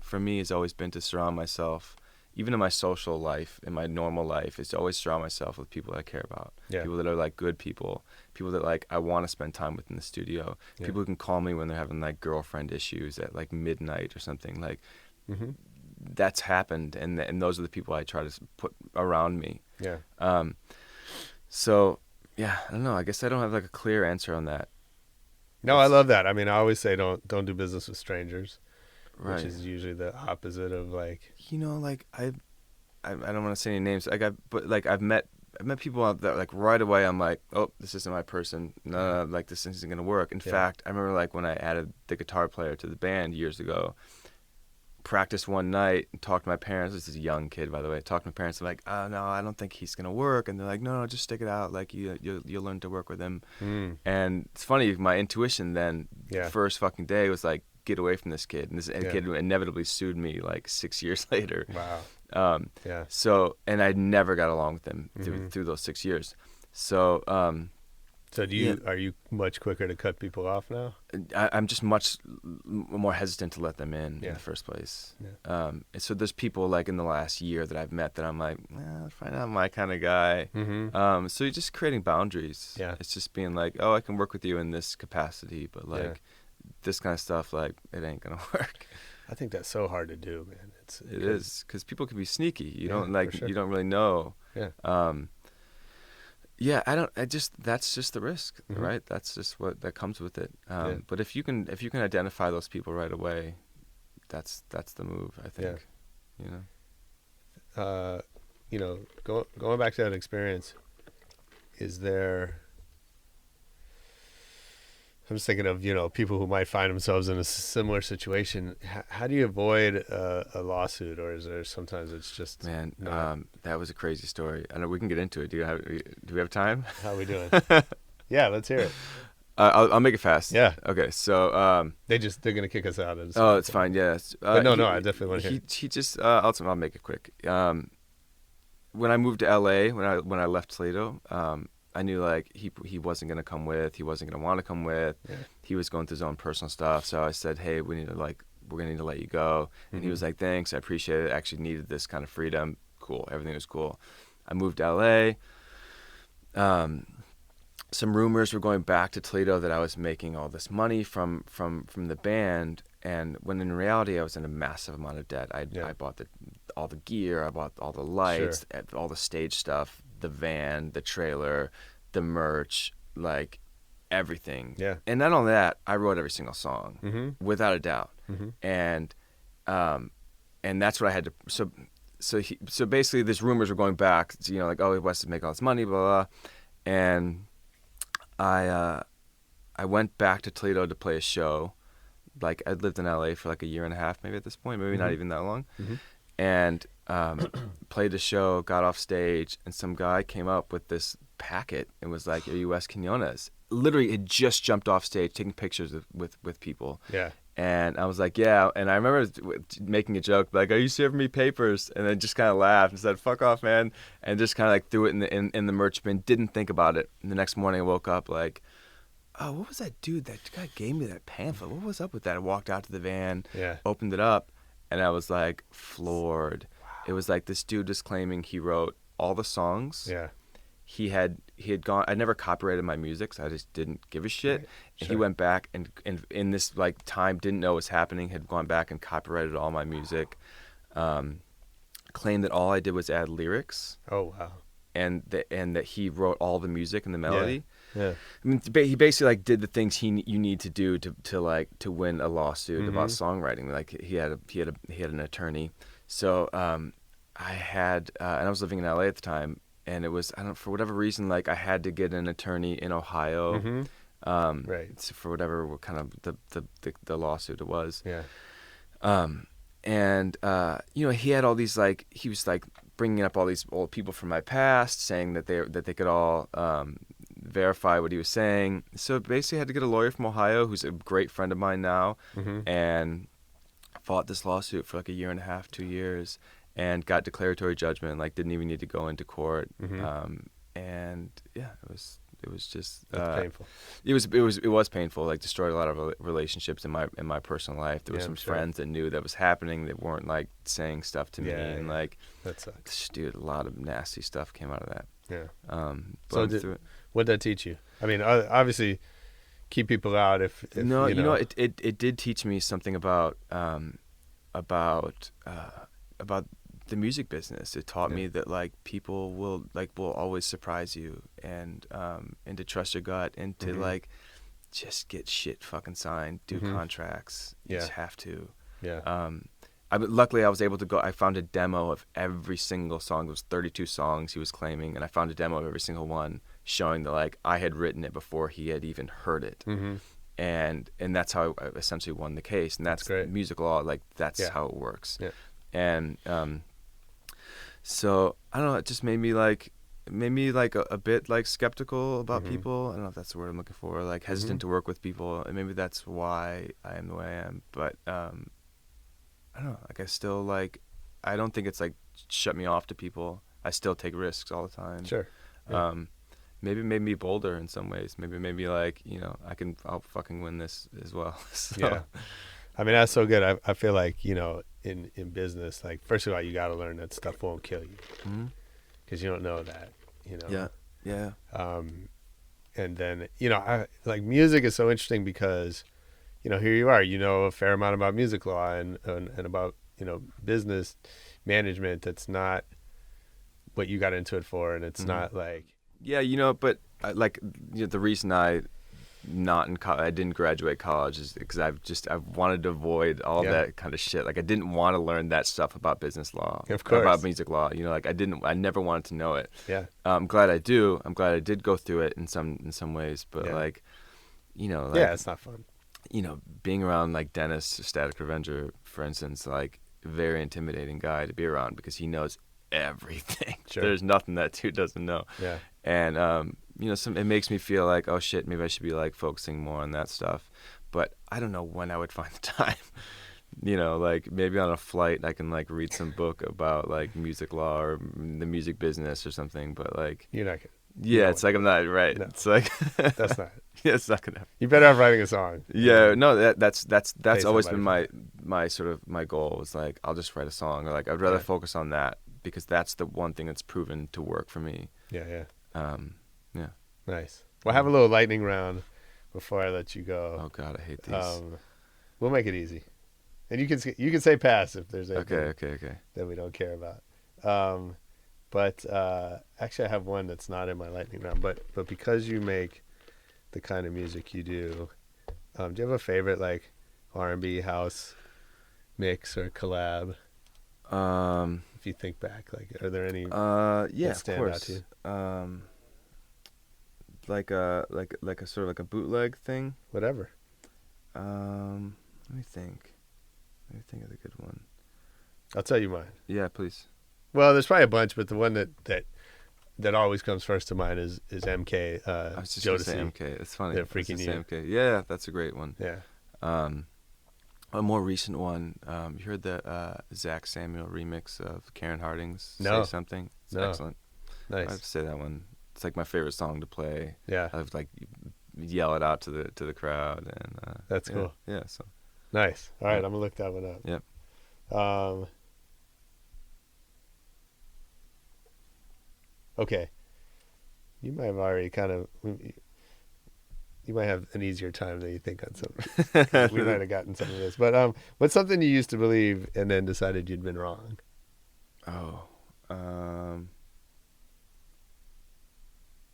for me has always been to surround myself even in my social life, in my normal life, is to always surround myself with people that I care about. Yeah. People that are like good people that like I want to spend time with in the studio. Yeah. People who can call me when they're having like girlfriend issues at like midnight or something. Like that's happened, and those are the people I try to put around me. Yeah. So yeah, I don't know. I guess I don't have like a clear answer on that. No, I love that. I mean, I always say don't do business with strangers, Right. which is usually the opposite of like. You know, like I don't want to say any names. Like I've met people out there like right away. I'm like, oh, this isn't my person. No, like this isn't gonna work. In fact, I remember like when I added the guitar player to the band years ago. Practiced one night and talked to my parents. This is a young kid, by the way. Talked to my parents. I'm like, oh no, I don't think he's gonna work. And they're like, no, just stick it out. Like you'll learn to work with him. And it's funny. My intuition then, first fucking day was like, get away from this kid. And this kid inevitably sued me like 6 years later. Wow. So, and I never got along with him through those 6 years. So, So are you much quicker to cut people off now? I'm just much more hesitant to let them in the first place. Yeah. And so there's people like in the last year that I've met that I'm like, probably not my kind of guy. So you're just creating boundaries. Yeah. It's just being like, oh, I can work with you in this capacity, but like this kind of stuff, like it ain't gonna work. I think that's so hard to do, man. It is because people can be sneaky. You don't for sure. you don't really know. Yeah. That's just the risk, right? That's just what that comes with it. But if you can identify those people right away, that's the move, I think. Going back to that experience, is there? I'm just thinking of people who might find themselves in a similar situation. How do you avoid a lawsuit, or is there sometimes it's just that was a crazy story. I know we can get into it. Do we have time? How are we doing? Yeah, let's hear it. I'll make it fast. Yeah. Okay. So they're gonna kick us out. Oh, it's fine. Yes. I definitely want to hear. He just I'll make it quick. When I moved to LA, when I left Toledo, I knew like he wasn't gonna come with. He wasn't gonna want to come with. Yeah. He was going through his own personal stuff. So I said, hey, we're gonna need to let you go. And he was like, thanks, I appreciate it. I actually needed this kind of freedom. Cool. Everything was cool. I moved to LA. Some rumors were going back to Toledo that I was making all this money from the band, and when in reality I was in a massive amount of debt. I bought all the gear, I bought all the lights, all the stage stuff, the van, the trailer, the merch, like everything. Yeah. And not only that, I wrote every single song without a doubt. And that's what I had to. So basically, these rumors were going back. Like, oh, Wes is making all this money, blah blah. And I went back to Toledo to play a show. Like I'd lived in LA for like a year and a half, maybe at this point, maybe not even that long. And played the show, got off stage, and some guy came up with this packet and was like, "Are you Wes Quinones?" Literally, had just jumped off stage, taking pictures with people. Yeah. And I was like, yeah. And I remember making a joke, like, "Are you serving me papers?" And then just kind of laughed and said, "Fuck off, man," and just kind of like threw it in the merch bin. Didn't think about it. And the next morning, I woke up like, oh, what was that dude? That guy gave me that pamphlet. What was up with that? I walked out to the van, opened it up, and I was like floored. Wow. It was like this dude was claiming he wrote all the songs. Yeah. He had gone. I never copyrighted my music, so I just didn't give a shit. Right. And he went back and in this like time didn't know what was happening. Had gone back and copyrighted all my music. Claimed that all I did was add lyrics. Oh wow. And that he wrote all the music and the melody. Yeah. I mean, he basically like did the things you need to do to win a lawsuit about songwriting. Like he had an attorney. So I had and I was living in LA at the time. And it was, for whatever reason, like I had to get an attorney in Ohio, right? For whatever kind of the lawsuit it was. Yeah. And he had all these like he was like bringing up all these old people from my past, saying that they could all verify what he was saying. So basically, I had to get a lawyer from Ohio, who's a great friend of mine now, and fought this lawsuit for like a year and a half, 2 years. And got declaratory judgment, like didn't even need to go into court. And yeah, it It was just That's painful. It was painful. Like destroyed a lot of relationships in my personal life. There were some sure. friends that knew that was happening that weren't like saying stuff to me, and like that sucks. dude, a lot of nasty stuff came out of that. Yeah. So what did that teach you? I mean, obviously, keep people out if no, you know. It did teach me something about the music business. It taught me that like people will always surprise you, and to trust your gut, and to like just get shit fucking signed, do contracts. You just have to. Yeah. Luckily I was able to go. I found a demo of every single song. There was 32 songs he was claiming, and I found a demo of every single one, showing that like I had written it before he had even heard it. And that's how I essentially won the case. And that's great. Music law. Like that's how it works. Yeah. And so I don't know. It just made me like a bit like skeptical about people. I don't know if that's the word I'm looking for. Like hesitant to work with people, and maybe that's why I am the way I am. But I don't know. Like I still like. I don't think it's like shut me off to people. I still take risks all the time. Sure. Yeah. Maybe it made me bolder in some ways. Maybe like, you know, I'll fucking win this as well. So. Yeah. I mean, that's so good. I feel like, you know, in business, like, first of all, you got to learn that stuff won't kill you, because you don't know that, you know. Yeah. And then, you know, like music is so interesting because, you know, here you are, you know, a fair amount about music law and about, you know, business management. That's not what you got into it for, and it's not like. Yeah, you know, but like, you know, the reason I didn't graduate college is because I wanted to avoid all that kind of shit. Like I didn't want to learn that stuff about business law, of course, about music law. You know, like I never wanted to know it. Yeah. I'm glad I do. I'm glad I did go through it in some ways, but like, you know, like, it's not fun. You know, being around like Dennis, Static Revenger, for instance, like very intimidating guy to be around because he knows everything. Sure. There's nothing that dude doesn't know. Yeah. And you know, it makes me feel like, oh shit, maybe I should be like focusing more on that stuff. But I don't know when I would find the time. You know, like maybe on a flight I can like read some book about like music law or the music business or something. But like, you're not gonna. Yeah, it's like I'm not right. No. It's like that's not. Yeah, it's not gonna happen. You better have writing a song. Yeah, no, that's always been somebody. my sort of my goal. Is like I'll just write a song, or like I'd rather focus on that because that's the one thing that's proven to work for me. Yeah. Yeah. Nice. We'll have a little lightning round before I let you go. Oh God, I hate these. We'll make it easy, and you can say pass if there's anything Okay. that we don't care about. But actually, I have one that's not in my lightning round. But because you make the kind of music you do you have a favorite like R&B house mix or collab? If you think back, like, are there any that stand out to you? Like a sort of like a bootleg thing. Whatever. Let me think of the good one. I'll tell you mine. Yeah, please. Well, there's probably a bunch, but the one that always comes first to mind is MK. I was just gonna say MK. It's funny. They're freaking you. MK. Yeah, that's a great one. Yeah. A more recent one. You heard the Zach Samuel remix of Karen Harding's No. "Say Something"? It's No. excellent. Nice. I have to say that one. It's like my favorite song to play. Yeah. I would like yell it out to the crowd, and that's cool. Yeah. So Nice. All right, I'm gonna look that one up. Yep. Okay. You might have already you might have an easier time than you think on something. We might have gotten some of this. But what's something you used to believe and then decided you'd been wrong?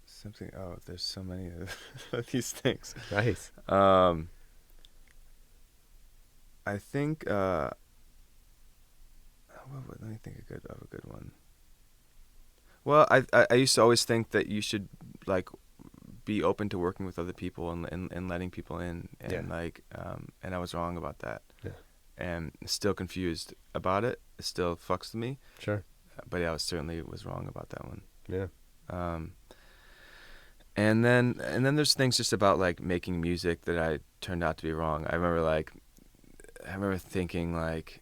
Something. Oh, there's so many of these things. Nice. I think. Let me think of a good one. Well, I used to always think that you should like be open to working with other people and letting people in, and and I was wrong about that. Yeah. And still confused about it. It still fucks with me. Sure. But yeah, I certainly was wrong about that one. Yeah. And then there's things just about like making music that I turned out to be wrong. I remember thinking like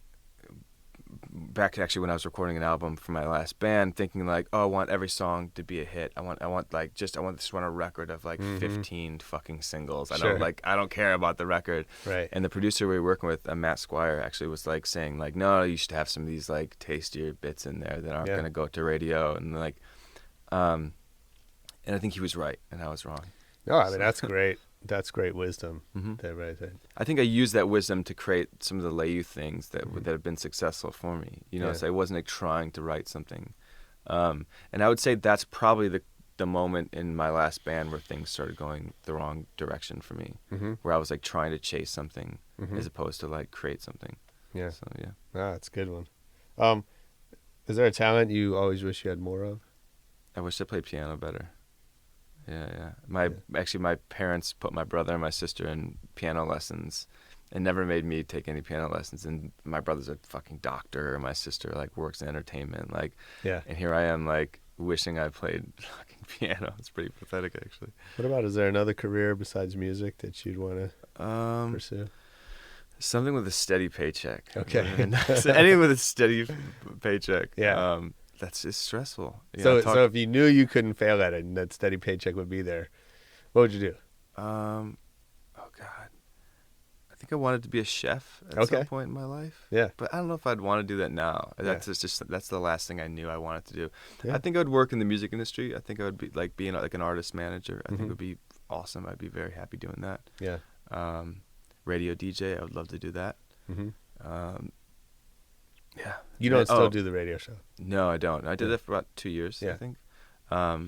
back actually when I was recording an album for my last band, thinking like, oh, I want every song to be a hit. I want this one a record of like 15 fucking singles. I don't care about the record. Right. And the producer we were working with, Matt Squire, actually was like saying like, no, you should have some of these like tastier bits in there that aren't gonna go to radio, and like, and I think he was right and I was wrong. No, I mean that's great. That's great wisdom. There, right there. I think I used that wisdom to create some of the Lay Youth things that have been successful for me. You know, so I wasn't like trying to write something. And I would say that's probably the moment in my last band where things started going the wrong direction for me, where I was like trying to chase something as opposed to like create something. Yeah. So yeah. Ah, that's a good one. Is there a talent you always wish you had more of? I wish I played piano better. Yeah. My parents put my brother and my sister in piano lessons and never made me take any piano lessons. And my brother's a fucking doctor, and my sister like works in entertainment. Like, and here I am like wishing I played fucking piano. It's pretty pathetic, actually. What about, is there another career besides music that you'd want to pursue? Something with a steady paycheck. Okay. Anything with a steady paycheck. Yeah. That's just stressful. So if you knew you couldn't fail at it and that steady paycheck would be there, what would you do? Oh God, I think I wanted to be a chef at some point in my life. Yeah, but I don't know if I'd want to do that now. That's the last thing I knew I wanted to do. Yeah. I think I would work in the music industry. I think I would be like being like an artist manager. I think it would be awesome. I'd be very happy doing that. Yeah. Radio DJ, I would love to do that. Yeah. You don't still do the radio show? No, I don't. I did that for about 2 years, I think. I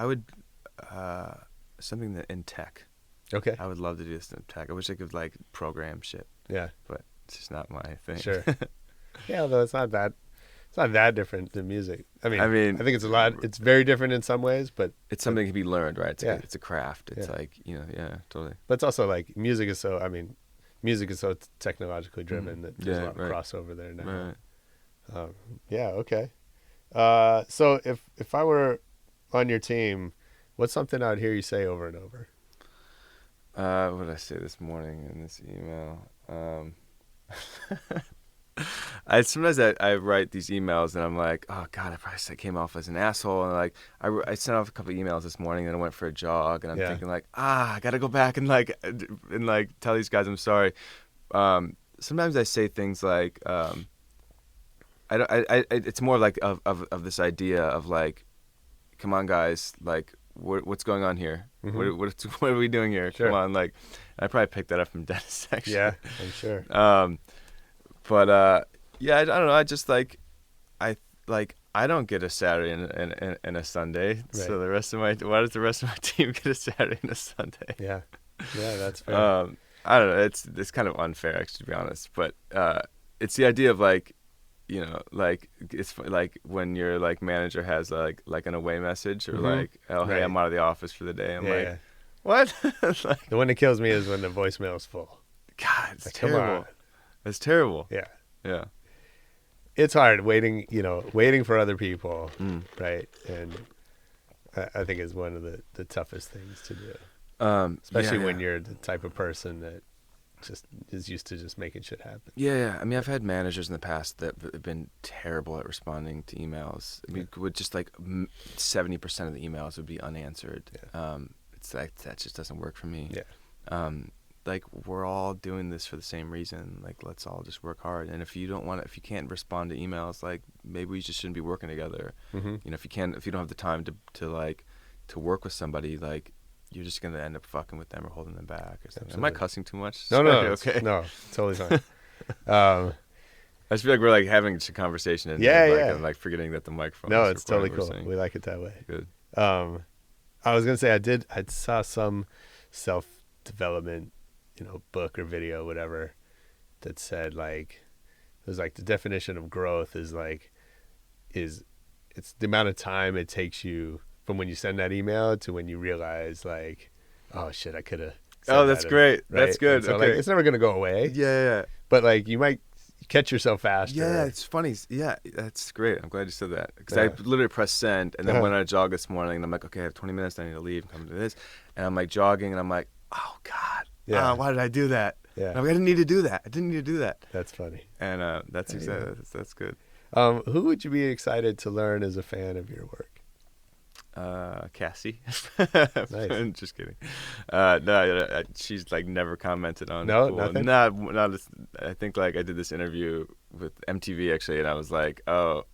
would, something that in tech. Okay. I would love to do this in tech. I wish I could like program shit. Yeah. But it's just not my thing. Sure. Yeah, although it's not that different than music. I mean, I think it's very different in some ways, but it's something that can be learned, right? It's a craft. It's like, totally. But it's also like music is so technologically driven that there's a lot of crossover there now. Right. Okay. So if I were on your team, what's something I would hear you say over and over? What did I say this morning in this email? Sometimes I write these emails and I'm like, oh God, I probably came off as an asshole. And like, I sent off a couple of emails this morning and I went for a jog and I'm thinking like, I gotta go back and tell these guys I'm sorry. Sometimes I say things like, it's more like of this idea of like, come on guys, like what's going on here? What are we doing here? Sure. Come on, like, I probably picked that up from Dennis actually. Yeah, I'm sure. But I don't know. I just I don't get a Saturday and a Sunday. Right. So why does the rest of my team get a Saturday and a Sunday? Yeah, that's fair. I don't know. It's kind of unfair, actually, to be honest. But it's the idea of it's like when your like manager has like an away message or hey, I'm out of the office for the day. I'm what? The one that kills me is when the voicemail is full. God, it's terrible. It's terrible. Yeah. Yeah. It's hard waiting for other people, right? And I think it's one of the toughest things to do, especially when you're the type of person that just is used to just making shit happen. Yeah. I mean, I've had managers in the past that have been terrible at responding to emails. I mean, with just like 70% of the emails would be unanswered. Yeah. It's like that just doesn't work for me. Yeah. Like we're all doing this for the same reason. Like let's all just work hard. And if you can't respond to emails, like maybe we just shouldn't be working together. If you don't have the time to work with somebody, like you're just gonna end up fucking with them or holding them back or something. Absolutely. Am I cussing too much? No, okay. No, totally fine. I just feel like we're like having a conversation and I'm like forgetting that the microphone. No, it's totally cool. We like it that way. Good. I was gonna say I saw some self-development, book or video, whatever, that said like it was like the definition of growth is it's the amount of time it takes you from when you send that email to when you realize like, oh shit, I could have. Oh, that's great. Right? That's good. So, okay. Like, it's never gonna go away. Yeah. But like you might catch yourself faster. Yeah, it's funny. Yeah, that's great. I'm glad you said that because I literally pressed send and then went on a jog this morning and I'm like, okay, I have 20 minutes. I need to leave and come to this, and I'm like jogging and I'm like, oh God. Yeah. Why did I do that? Yeah. I didn't need to do that. I didn't need to do that. That's funny. And that's exactly that's good. Who would you be excited to learn as a fan of your work? Cassie. Nice. I'm just kidding. No, she's like never commented on. No, Cool. nothing? Not. I think like I did this interview with MTV actually, and I was like, oh,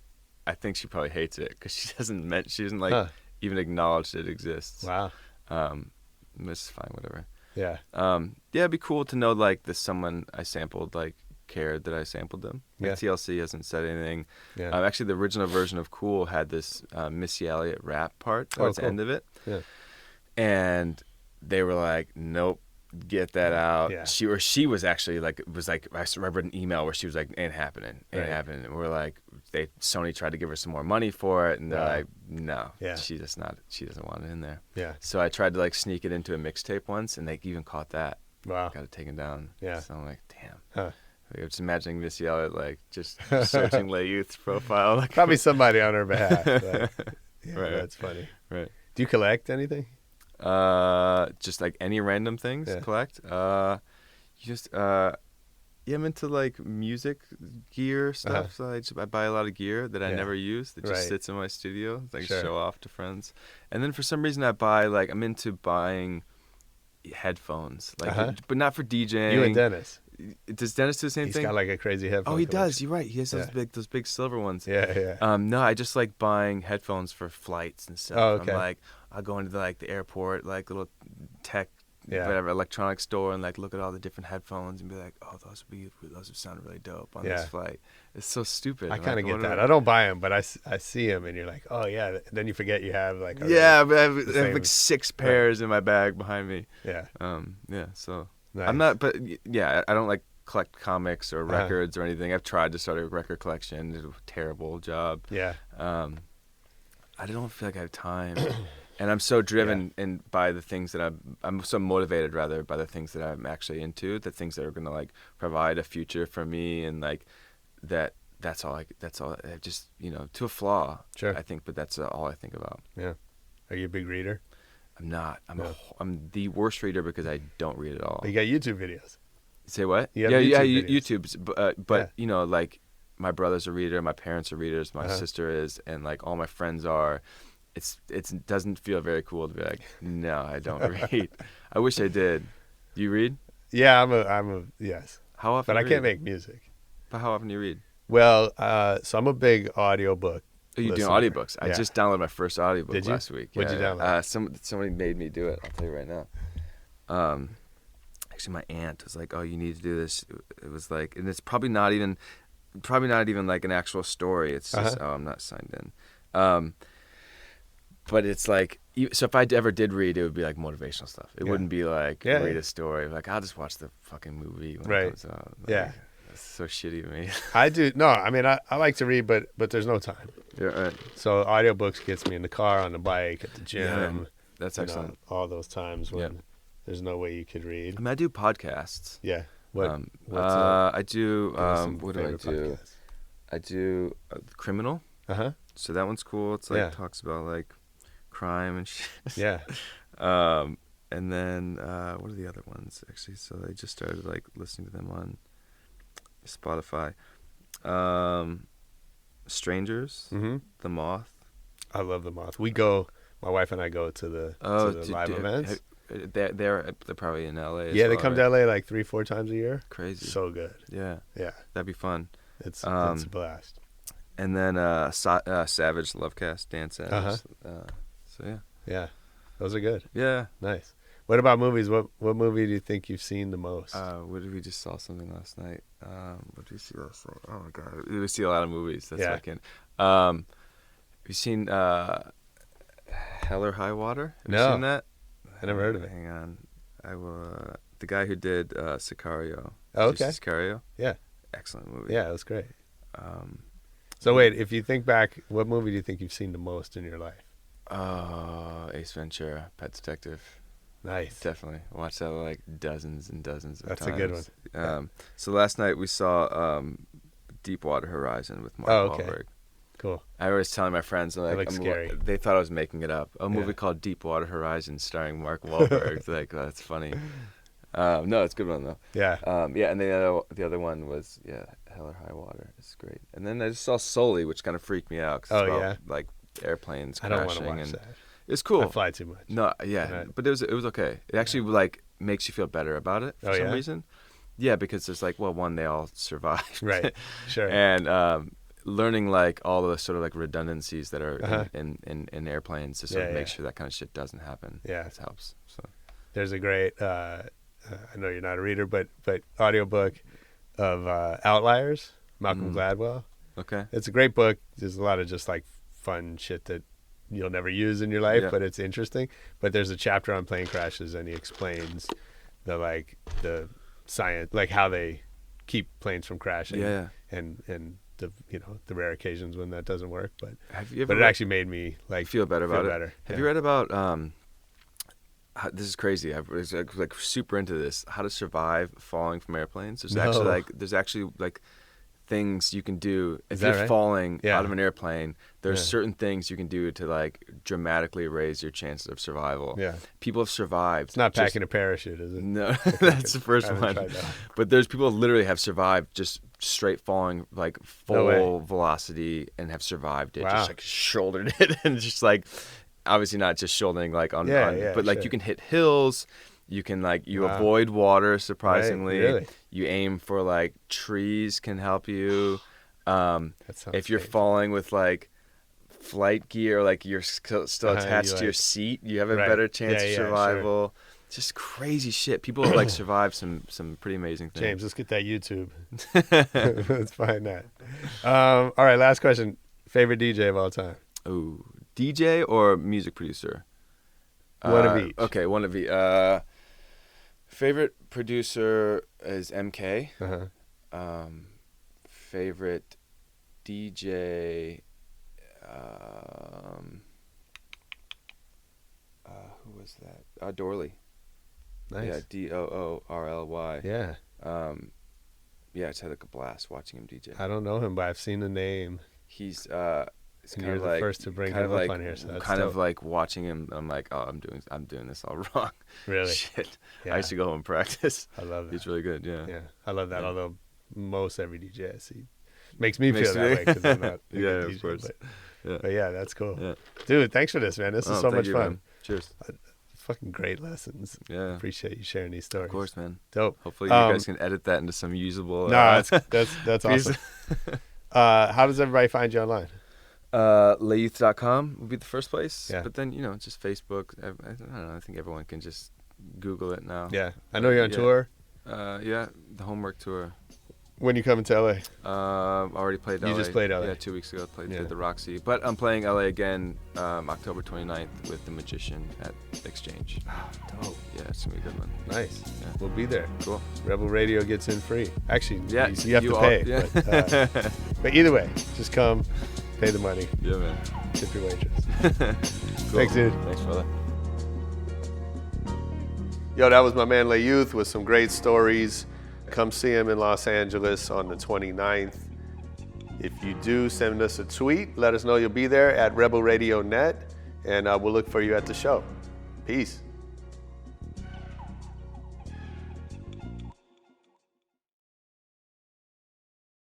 I think she probably hates it because she doesn't like even acknowledge that it exists. Wow. It's fine, whatever. Yeah. Yeah, it'd be cool to know like this someone I sampled like cared that I sampled them. Like, Yeah. TLC hasn't said anything. Yeah. Actually, the original version of Cool had this Missy Elliott rap part towards the cool. end of it. Yeah. And they were like, nope, get that out. Yeah. She was actually like, I read an email where she was like, ain't happening. Right. And we're like, Sony tried to give her some more money for it. And they're Wow. like, no, Yeah. she doesn't want it in there. Yeah. So I tried to like sneak it into a mixtape once and they even caught that. Wow. Got it taken down. Yeah. So I'm like, damn. Huh. I'm just imagining Missy Elliott like just searching Lay Youth's profile. Like, Probably somebody on her behalf. But, yeah, Right. That's funny. right. Do you collect anything? Just like any random things Yeah. collect. I'm into like music gear stuff. So I buy a lot of gear that I Yeah. never use that just Right. sits in my studio, like Sure. show off to friends. And then for some reason I'm into buying headphones, like but not for DJing. You and Dennis. Does Dennis do the same He's thing? got like a crazy headphone Oh, he collection. does. You're right. He has those big silver ones. Yeah, yeah. No, I just like buying headphones for flights and stuff. Oh, okay. I'm like, I'll go into the airport, like little tech, Yeah. whatever, electronic store, and like look at all the different headphones and be like, oh, those would sound really dope on Yeah. this flight. It's so stupid. I I'm kind of like, get what that. do I don't buy them, but I see them, and you're like, oh yeah. Then you forget you have like. Yeah, but I have same- like 6 pairs in my bag behind me. Yeah. Yeah. So Nice. I'm not, but yeah, I don't like collect comics or Uh-huh. records or anything. I've tried to start a record collection. Did a terrible job. Yeah. I don't feel like I have time, and I'm so driven by the things that I'm so motivated rather by the things that I'm actually into, the things that are gonna like provide a future for me, and like that's all I just to a flaw. Sure. I think, but that's all I think about. Yeah. Are you a big reader? I'm not. No. I'm the worst reader because I don't read at all. You got YouTube videos. Say what? You have yeah, YouTube videos. YouTube's, but like my brother's a reader, my parents are readers, my sister is, and like all my friends are. It doesn't feel very cool to be like, no, I don't read. I wish I did. Do you read? Yeah, I'm a yes. How often? But I do you can't read? make music. But how often do you read? Well, so I'm a big audiobook. Oh, you're doing listener. audiobooks. I Yeah. just downloaded my first audiobook Did you? last week. What'd you download? Somebody made me do it. I'll tell you right now. Actually, my aunt was like, "Oh, you need to do this." It was like, and it's probably not even like an actual story. It's just, oh, I'm not signed in. But it's like, so if I ever did read, it would be like motivational stuff. It wouldn't be like read a story. Like, I'll just watch the fucking movie when it comes out. Like, Yeah. That's so shitty to me. I do. No, I mean, I like to read, but there's no time. Yeah, right. So audiobooks gets me in the car, on the bike, at the gym. That's you know, excellent. all those times when there's no way you could read. I mean, I do podcasts. Yeah. What? I do. some What do I favorite do? podcasts? I do Criminal. So that one's cool. It's like talks about like crime and shit. Yeah. And then what are the other ones actually? So I just started like listening to them on Spotify. Strangers. Mm-hmm. The Moth. I love the Moth. My wife and I go to the live events. They're probably in LA. Yeah, they come to LA like 3-4 times a year. Crazy. So good. Yeah. Yeah. That'd be fun. It's a blast. And then Savage Lovecast, Dan Savage. So yeah. Yeah. Those are good. Yeah. Nice. What about movies? What movie do you think you've seen the most? What did we just saw something last night? What did we see last night? Oh my god, we see a lot of movies. That's Yeah. like have you seen Hell or High Water? Have No. you seen that? I never heard of it. Hang on, I will. The guy who did Sicario. Oh, Did you okay. see Sicario. Yeah. Excellent movie. Yeah, it was great. So wait, if you think back, what movie do you think you've seen the most in your life? Ace Ventura, Pet Detective. Nice. Definitely watched that like dozens and dozens of That's times. a good one. So last night we saw Deepwater Horizon with Mark Oh, okay. Wahlberg. Cool. I was telling my friends, like, looks scary. they thought I was making it up. A movie called Deepwater Horizon starring Mark Wahlberg. It's like, oh, that's funny. No, it's a good one though. Yeah. Yeah, and the other one was Hell or High Water. It's great. And then I just saw Sully, which kind of freaked me out. 'Cause Oh, it's about, yeah? like airplanes I crashing. don't want to watch and that. It's cool. I fly too much. No, yeah, Right. but it was okay. It actually like makes you feel better about it for Oh, some yeah? reason. Yeah, because it's like, well, one, they all survived. Right. Sure. And learning like all the sort of like redundancies that are Uh-huh. in airplanes to sort Yeah, of make yeah. sure that kind of shit doesn't happen. Yeah. It helps. So There's a great, I know you're not a reader, but audiobook of Outliers, Malcolm Gladwell. okay. It's a great book. There's a lot of just like fun shit that you'll never use in your life, Yeah. but it's interesting. But there's a chapter on plane crashes, and he explains the science, like how they keep planes from crashing. Yeah. And the the rare occasions when that doesn't work. But Have you ever it actually made me like feel better about it? better. Have Yeah. you read about this is crazy. I was like super into this. How to survive falling from airplanes. There's actually like things you can do if that you're right? falling Yeah. out of an airplane. There's Yeah. certain things you can do to like dramatically raise your chances of survival. Yeah. People have survived. It's not just- packing a parachute, is it? No, that's the first I haven't one. tried that. But there's people who literally have survived just straight falling like No way. full velocity and have survived it. Wow. Just like shouldered it and just like obviously not just shouldering like on, Yeah, but like sure. you can hit hills. You can like you Wow. avoid water surprisingly. Really? You aim for like trees can help you. That sounds If you're painful. falling with like flight gear, like you're still attached you, to your like- seat, you have a Right. better chance Yeah, of yeah, sure. survival. Just crazy shit. People have like survived some pretty amazing things. James, let's get that YouTube. Let's find that. All right, last question. Favorite DJ of all time? Ooh, DJ or music producer? One of each. Okay, one of each. Favorite producer is MK. Uh-huh. Favorite DJ. Who was that? Dorley. Nice. Yeah, Doorly. Yeah. Yeah, I just had like a blast watching him DJ. I don't know him, but I've seen the name. He's it's And kind you're of the like first to bring kind him of up like on here, so that's kind of dope. like watching him. I'm like, oh, I'm doing this all wrong. Really? Shit. Yeah. I used to go home and practice. I love that. He's really good. Yeah. Yeah, I love that. Yeah. Although most every DJ I see makes me Makes feel that me- way because I'm not. a Yeah, good of DJ, course. But, Yeah. but yeah, that's cool. Yeah. Dude, thanks for this, man. This is Oh, so thank much you, fun. man. Cheers. Fucking great lessons. Yeah. Appreciate you sharing these stories. Of course, man. Dope. Hopefully you guys can edit that into some usable. No, that's piece. awesome. How does everybody find you online? Layouth.com would be the first place. Yeah. But then, just Facebook. I don't know. I think everyone can just Google it now. Yeah, I know you're on Yeah. tour. Yeah, the homework tour. When you coming to LA? Already played LA. You just played LA. Yeah, 2 weeks ago. Played Yeah. the Roxy. But I'm playing LA again October 29th with The Magician at Exchange. Dope. Yeah, it's going to be a good one. Nice. Yeah. We'll be there. Cool. Rebel Radio gets in free. Actually, Yeah, you have to all- pay. yeah. But either way, just come, pay the money, Yeah, man. tip your waitress. Cool. Thanks, dude. Thanks, brother. Yo, that was my man Layouth with some great stories. Come see him in Los Angeles on the 29th. If you do, send us a tweet. Let us know you'll be there at Rebel Radio Net, and we'll look for you at the show. Peace.